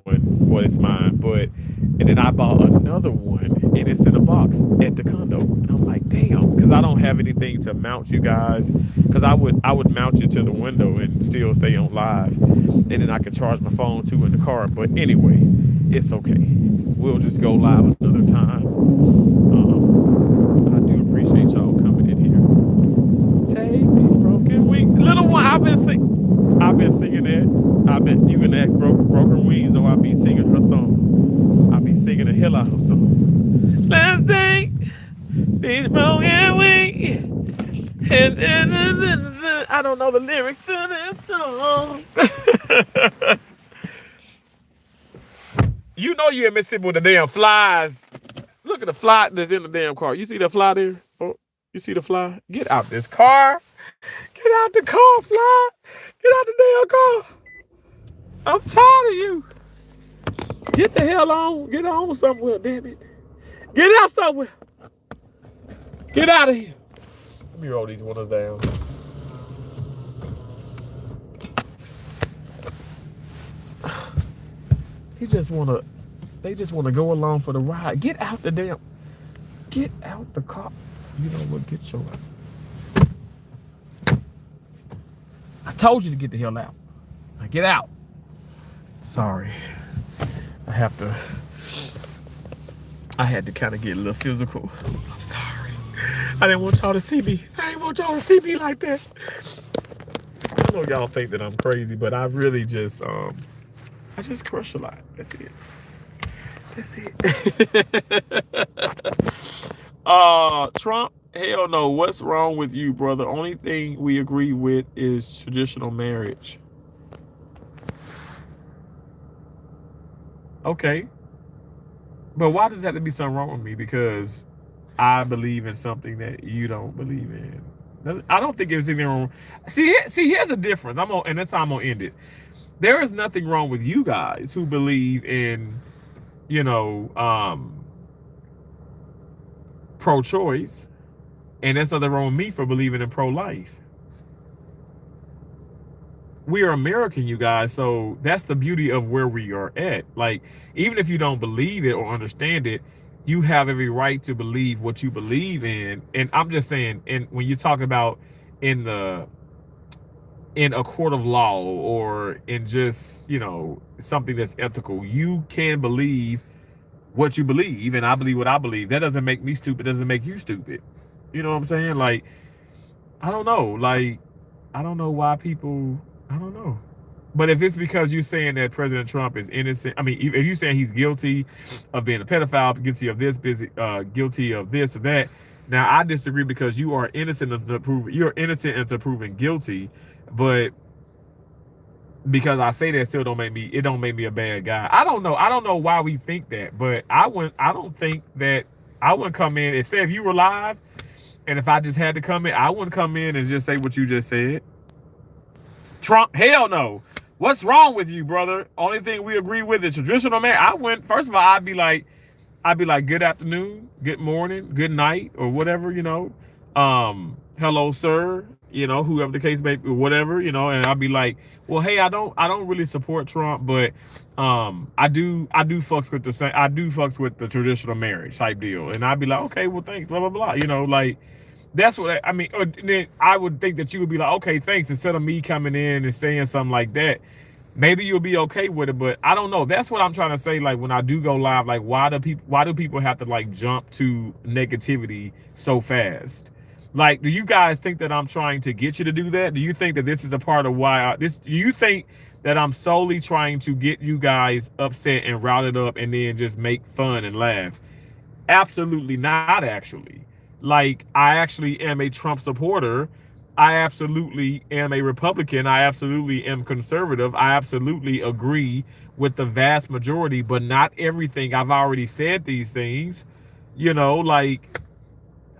Well, it's mine, but and then I bought another one, and it's in a box at the condo. And I'm like, damn, because I don't have anything to mount you guys. Because I would mount you to the window and still stay on live, and then I could charge my phone too in the car. But anyway, it's okay. We'll just go live another time. I do appreciate y'all coming in here. Take these broken wings, little one. I've been singing that. You can ask Broken Wings, though I be singing her song. I be singing the hell out of her song. Let's take these broken wings. I don't know the lyrics to this song. You know you're in Mississippi with the damn flies. Look at the fly that's in the damn car. You see the fly there? Oh, you see the fly? Get out this car. Get out the car, fly. Get out the damn car. I'm tired of you. Get the hell on. Get on somewhere, damn it. Get out somewhere. Get out of here. Let me roll these windows down. They just wanna go along for the ride. Get out the car. You know what? Get your I told you to get the hell out. Now get out. Sorry. I had to kind of get a little physical. I'm sorry. I didn't want y'all to see me. I didn't want y'all to see me like that. I know y'all think that I'm crazy, but I really just I just crush a lot. That's it. Trump, hell no. What's wrong with you, brother? Only thing we agree with is traditional marriage. Okay. But why does that have to be something wrong with me? Because I believe in something that you don't believe in. I don't think there's anything wrong. See, here's the difference. And that's how I'm gonna end it. There is nothing wrong with you guys who believe in, pro-choice, and there's nothing wrong with me for believing in pro-life. We are American, you guys, so that's the beauty of where we are at. Like, even if you don't believe it or understand it, you have every right to believe what you believe in. And I'm just saying, and when you talk about in a court of law or in just, something that's ethical, you can believe what you believe, and I believe what I believe. That doesn't make me stupid, doesn't make you stupid. You know what I'm saying? Like, I don't know. Like, I don't know why people
I don't know. But if it's because you're saying that President Trump is innocent, I mean, if you're saying he's guilty of being a pedophile, guilty of this, guilty of this or that, now I disagree because you are innocent until proven you're innocent until proven guilty. But because I say that still don't make me a bad guy. I don't know. I don't know why we think that, but I don't think that I wouldn't come in and say if you were live and if I just had to come in, I wouldn't come in and just say what you just said. Trump, hell no. What's wrong with you, brother? Only thing we agree with is traditional man. First of all, I'd be like, good afternoon, good morning, good night, or whatever, hello, sir, whoever the case may be, whatever, and I'd be like, well, hey, I don't really support Trump, but I do fucks with the traditional marriage type deal. And I'd be like, okay, well, thanks, blah, blah, blah. Like, that's what I mean. Or then I would think that you would be like, okay, thanks, instead of me coming in and saying something like that. Maybe you'll be okay with it, but I don't know. That's what I'm trying to say. Like when I do go live, like why do people have to like jump to negativity so fast? Like, do you guys think that I'm trying to get you to do that? Do you think that this is a part of why do you think that I'm solely trying to get you guys upset and routed up and then just make fun and laugh? Absolutely not, actually. Like, I actually am a Trump supporter. I absolutely am a Republican. I absolutely am conservative. I absolutely agree with the vast majority, but not everything. I've already said these things, like,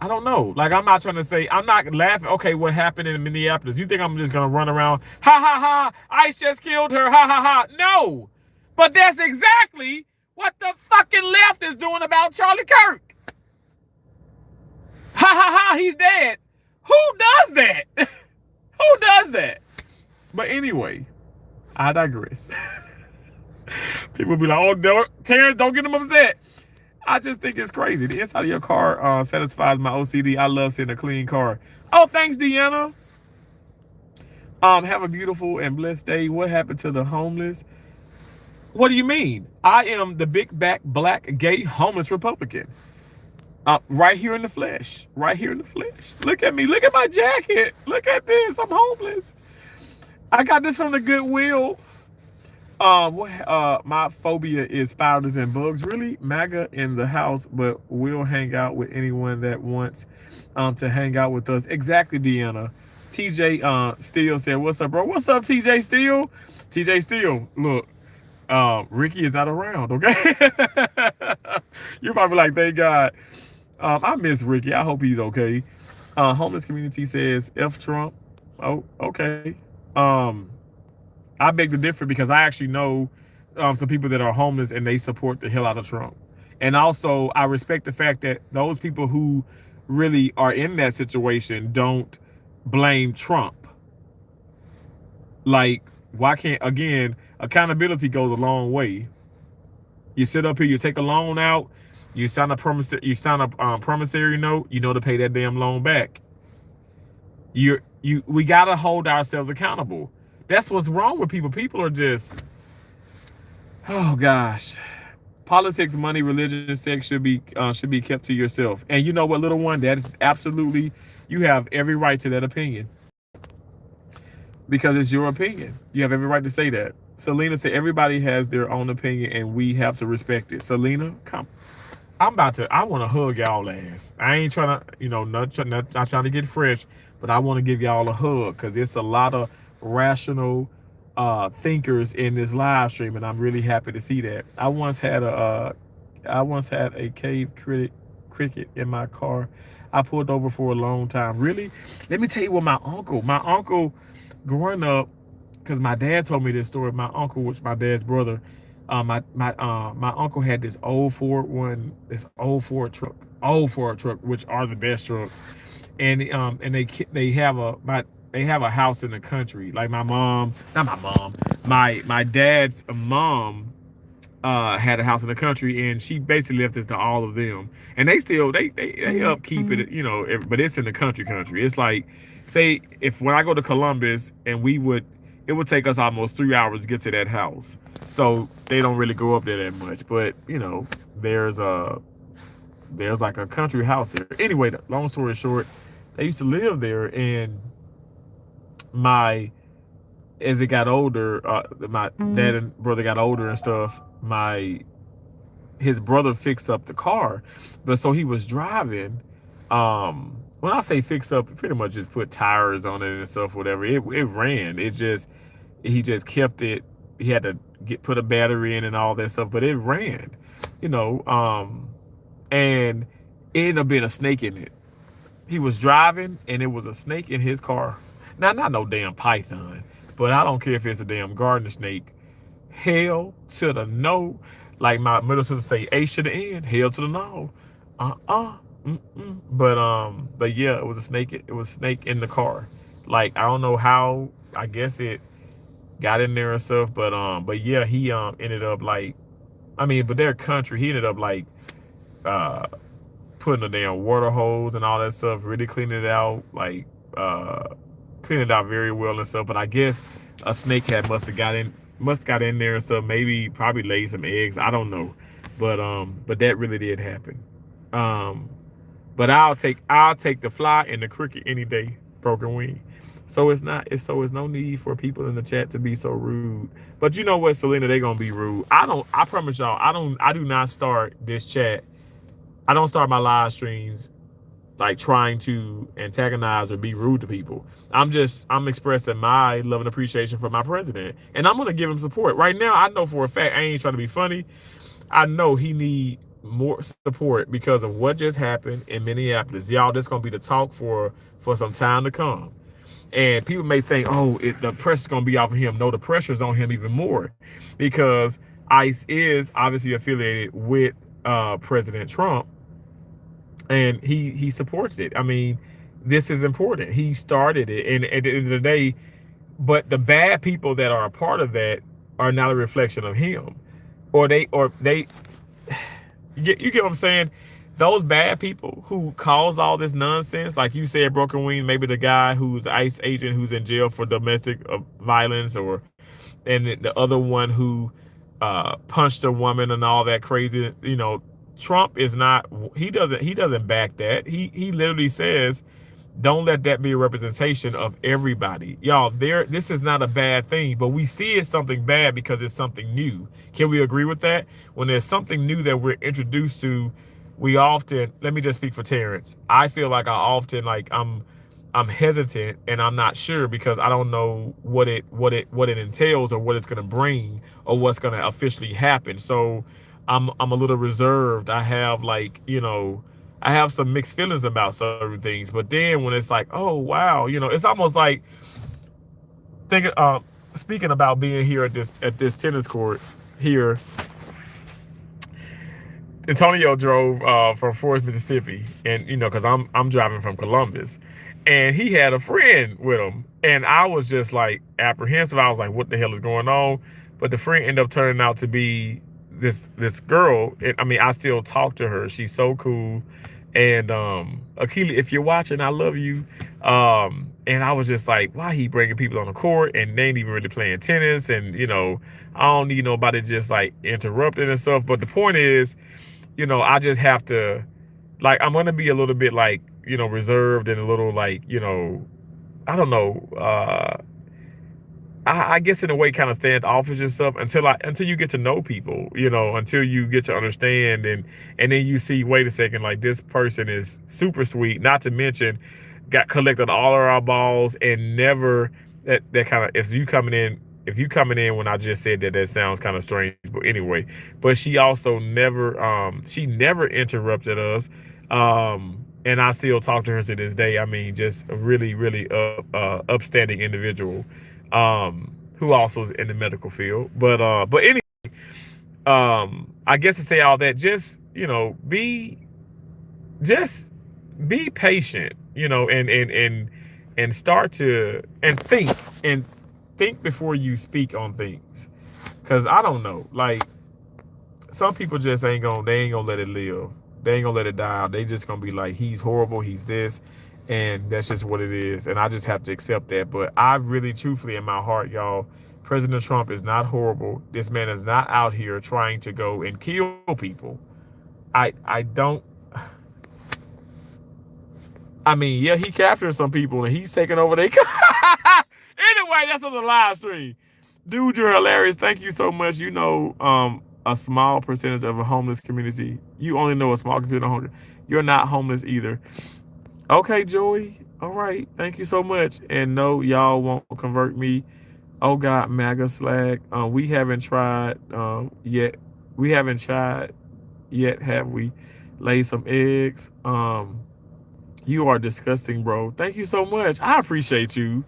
I don't know. Like, I'm not trying to say, I'm not laughing. Okay, what happened in Minneapolis? You think I'm just going to run around, ha, ha, ha, ICE just killed her, ha, ha, ha. No. But that's exactly what the fucking left is doing about Charlie Kirk. Ha, ha, ha, he's dead. Who does that? Who does that? But anyway, I digress. People be like, oh, Terrence, don't get them upset. I just think it's crazy. The inside of your car satisfies my OCD. I love seeing a clean car. Oh, thanks, Deanna. Have a beautiful and blessed day. What happened to the homeless? What do you mean? I am the big back, black, gay, homeless Republican. Right here in the flesh. Right here in the flesh. Look at me. Look at my jacket. Look at this. I'm homeless. I got this from the Goodwill. My phobia is spiders and bugs. Really? MAGA in the house, but we'll hang out with anyone that wants to hang out with us. Exactly, Deanna. TJ Steele said, what's up, bro? What's up, TJ Steele? TJ Steele, look. Ricky is not around, okay? You're probably like, thank God. I miss Ricky. I hope he's okay. Homeless community says F Trump. Oh, okay. I beg to differ because I actually know some people that are homeless and they support the hell out of Trump. And also, I respect the fact that those people who really are in that situation don't blame Trump. Like, why can't, again, accountability goes a long way. You sit up here, you take a loan out, you sign a promissory note, to pay that damn loan back. We gotta hold ourselves accountable. That's what's wrong with people. People are just, oh gosh. Politics, money, religion, sex should be kept to yourself. And you know what, little one, that is absolutely, you have every right to that opinion. Because it's your opinion. You have every right to say that. Selena said everybody has their own opinion and we have to respect it. Selena, come. I want to hug y'all ass. I ain't trying to, not trying to get fresh, but I want to give y'all a hug because it's a lot of rational thinkers in this live stream, and I'm really happy to see that. I once had a cave cricket in my car. I pulled over for a long time. Really? Let me tell you what my uncle growing up, because my dad told me this story. My uncle, which my dad's brother, my uncle had this old Ford truck, which are the best trucks, and they have a house in the country. Like my dad's mom had a house in the country, and she basically left it to all of them, and they upkeep it, but it's in the country. It's like, say, when I go to Columbus, and it would take us almost 3 hours to get to that house. So they don't really go up there that much, but there's like a country house there. Anyway, long story short, they used to live there, and my as it got older, my dad and brother got older and stuff. His brother fixed up the car, but so he was driving. When I say fix up, pretty much just put tires on it and stuff, whatever. It ran. He just kept it. He had to put a battery in and all that stuff, but it ran, you know. And it ended up being a snake in it. He was driving and it was a snake in his car. Now, not no damn python, but I don't care if it's a damn garden snake. Hell to the no. Like my middle sister say, H to the N, hell to the no. Uh-uh. Mm-mm. But yeah, it was a snake. It was a snake in the car. Like I don't know how. I guess it got in there and stuff. But yeah, he ended up like, I mean, but their country, he ended up like uh putting a damn water hose and all that stuff, really cleaning it out, like cleaning it out very well and stuff. But I guess a snake must got in there and stuff, maybe probably laid some eggs. I don't know. But that really did happen. Um but I'll take the fly and the cricket any day, broken wing. So it's no need for people in the chat to be so rude. But you know what, Selena, they gonna be rude. I promise y'all, I do not start this chat. I don't start my live streams like trying to antagonize or be rude to people. I'm expressing my love and appreciation for my president. And I'm gonna give him support. Right now, I know for a fact I ain't trying to be funny. I know he need more support because of what just happened in Minneapolis. Y'all, this gonna be the talk for some time to come. And people may think, oh, the pressure's gonna be off of him. No, the pressure's on him even more because ICE is obviously affiliated with President Trump, and he supports it. I mean, this is important. He started it, and at the end of the day, but the bad people that are a part of that are not a reflection of him, or they. You get what I'm saying? Those bad people who cause all this nonsense, like you said, Broken Wing, maybe the guy who's ICE agent who's in jail for domestic violence, and the other one who punched a woman and all that crazy. You know, Trump is not. He doesn't back that. He literally says, don't let that be a representation of everybody. Y'all, this is not a bad thing, but we see it's something bad because it's something new. Can we agree with that? When there's something new that we're introduced to, we often, let me just speak for Terrence. I feel like I often like I'm hesitant and I'm not sure because I don't know what it entails or what it's gonna bring or what's gonna officially happen. So I'm a little reserved. I have like, I have some mixed feelings about certain things, but then when it's like, oh wow, it's almost like thinking. Speaking about being here at this tennis court here, Antonio drove from Forest, Mississippi, and because I'm driving from Columbus, and he had a friend with him, and I was just like apprehensive. I was like, what the hell is going on? But the friend ended up turning out to be this girl. I mean, I still talk to her. She's so cool. And Akili, if you're watching, I love you. And I was just like, why he bringing people on the court and they ain't even really playing tennis? And I don't need nobody just like interrupting and stuff. But the point is, I just have to, like, I'm gonna be a little bit like, reserved and a little like, I don't know. I guess in a way kind of standoffish yourself until you get to know people, until you get to understand and then you see, wait a second, like this person is super sweet, not to mention collected all of our balls and never that kind of, if you coming in when I just said that sounds kind of strange, but anyway, but she also never interrupted us. And I still talk to her to this day. I mean, just a really, really upstanding individual. Who also is in the medical field, but anyway, I guess to say all that, just be patient, and start to think before you speak on things, because I don't know, like some people just ain't gonna let it live, they ain't gonna let it die, they just gonna be like, he's horrible, he's this. And that's just what it is. And I just have to accept that. But I really, truthfully, in my heart, y'all, President Trump is not horrible. This man is not out here trying to go and kill people. I mean, yeah, he captured some people and he's taking over their... Anyway. Wait, that's on the live stream. Dude, you're hilarious. Thank you so much. You know, a small percentage of a homeless community. You only know a small percentage of homeless. You're not homeless either. Okay, Joey. All right. Thank you so much. And no, y'all won't convert me. Oh God, MAGA slag. We haven't tried yet. We haven't tried yet, have we? Lay some eggs. You are disgusting, bro. Thank you so much. I appreciate you,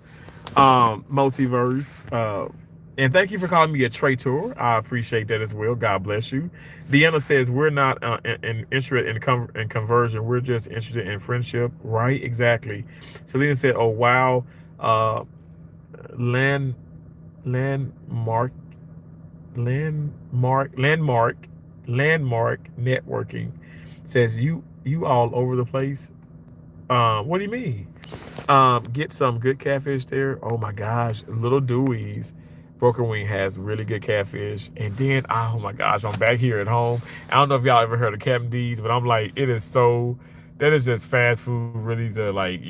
Multiverse. And thank you for calling me a traitor. I appreciate that as well. God bless you. Deanna says we're not interested in conversion. We're just interested in friendship. Right? Exactly. Selena said, "Oh wow, land landmark landmark networking says you all over the place. What do you mean? Get some good catfish there. Oh my gosh, Little Dewey's Broken Wing has really good catfish. And then, oh my gosh, I'm back here at home. I don't know if y'all ever heard of Captain D's, but I'm like, it is so. That is just fast food, really, to like,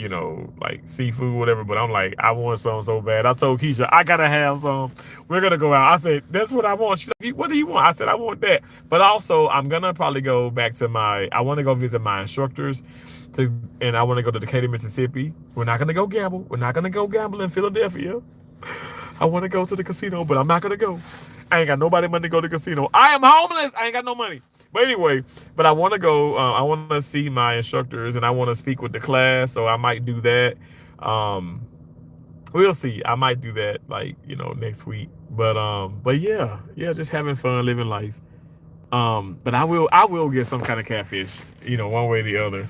like seafood, whatever. But I'm like, I want some so bad. I told Keisha, I gotta have some. We're gonna go out. I said, that's what I want. She's like, what do you want? I said, I want that. But also, I'm gonna probably go back to I want to go visit my instructors, and I want to go to Decatur, Mississippi. We're not gonna go gamble. We're not gonna go gamble in Philadelphia. I want to go to the casino, but I'm not gonna go. I ain't got nobody money to go to the casino. I am homeless. I ain't got no money. But anyway, but I want to go. I want to see my instructors, and I want to speak with the class. So I might do that. We'll see. I might do that, like, next week. But yeah, just having fun, living life. But I will get some kind of catfish, one way or the other.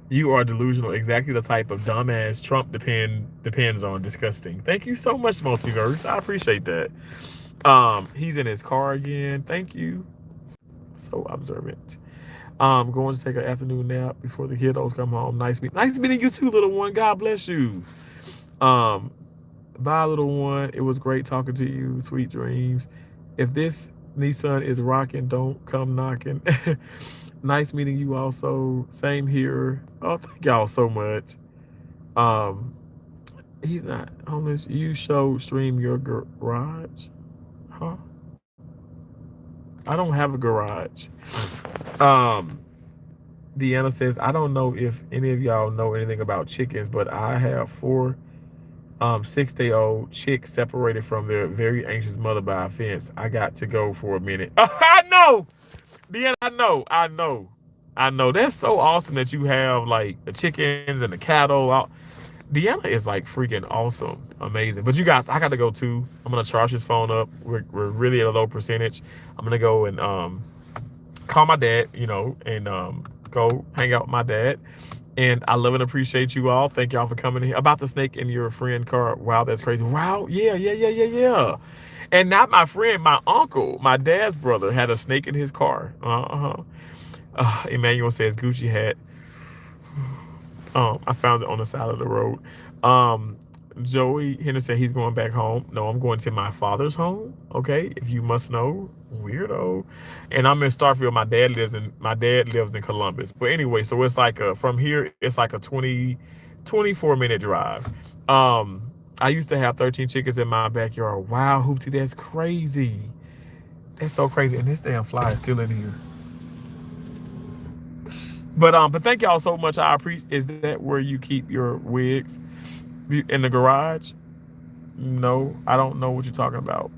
You are delusional. Exactly the type of dumbass Trump depends on. Disgusting. Thank you so much, Multiverse. I appreciate that. He's in his car again. Thank you. So observant. Going to take an afternoon nap before the kiddos come home. Nice meeting you too, little one. God bless you. Bye, little one. It was great talking to you. Sweet dreams. If this Nissan is rocking, don't come knocking. Nice meeting you also. Same here. Oh, thank y'all so much. He's not homeless. You show stream your garage. Huh? I don't have a garage. Deanna says, I don't know if any of y'all know anything about chickens, but I have 4 6-day-old chicks separated from their very anxious mother by a fence. I got to go for a minute. I know. Deanna, I know. That's so awesome that you have like the chickens and the cattle. Deanna is like freaking awesome, amazing. But you guys, I got to go too. I'm gonna charge his phone up. We're really at a low percentage. I'm gonna go and call my dad, and go hang out with my dad. And I love and appreciate you all. Thank y'all for coming here. About the snake in your friend car. Wow, that's crazy. Wow, yeah. And not my friend, my uncle, my dad's brother had a snake in his car. Emmanuel says Gucci hat. I found it on the side of the road. Joey Henderson said he's going back home. No, I'm going to my father's home. Okay, if you must know, weirdo. And I'm in Starfield. My dad lives in Columbus. But anyway, so it's like from here, it's like a 24-minute drive. I used to have 13 chickens in my backyard. Wow, Hoopty, that's crazy. That's so crazy. And this damn fly is still in here. But thank y'all so much. I appreciate. Is that where you keep your wigs? In the garage? No, I don't know what you're talking about.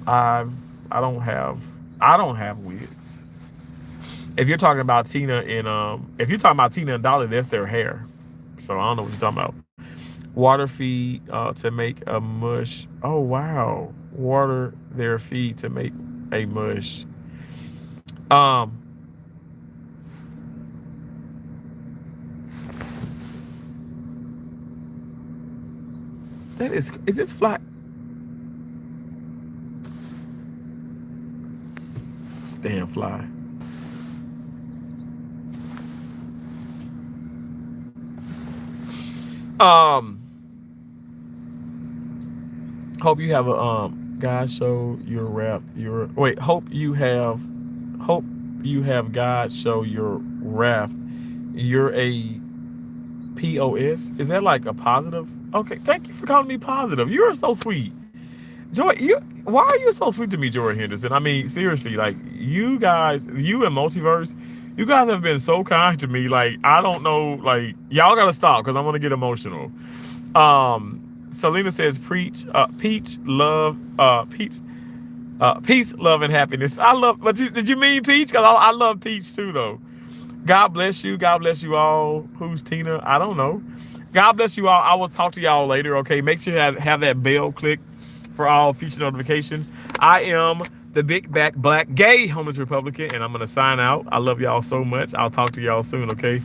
I don't have wigs. If you're talking about Tina and Dolly, that's their hair. So I don't know what you're talking about. Water feed to make a mush. Oh wow. Water their feed to make a mush. Is this fly? Damn fly. Hope you have a God show your wrath. Hope you have God show your wrath. You're a POS. Is that like a positive Okay, thank you for calling me positive. You are so sweet. Joy, why are you so sweet to me, Joy Henderson? I mean, seriously, like you guys, you and Multiverse, you guys have been so kind to me. Like, I don't know, like y'all gotta stop because I'm gonna get emotional. Selena says, "Preach, peach, love, peace, love, and happiness." I love, but did you mean peach? Because I love peach too, though. God bless you. God bless you all. Who's Tina? I don't know. God bless you all. I will talk to y'all later. Okay. Make sure you have that bell clicked for all future notifications. I am the big back black gay homeless Republican, and I'm gonna sign out. I love y'all so much. I'll talk to y'all soon. Okay.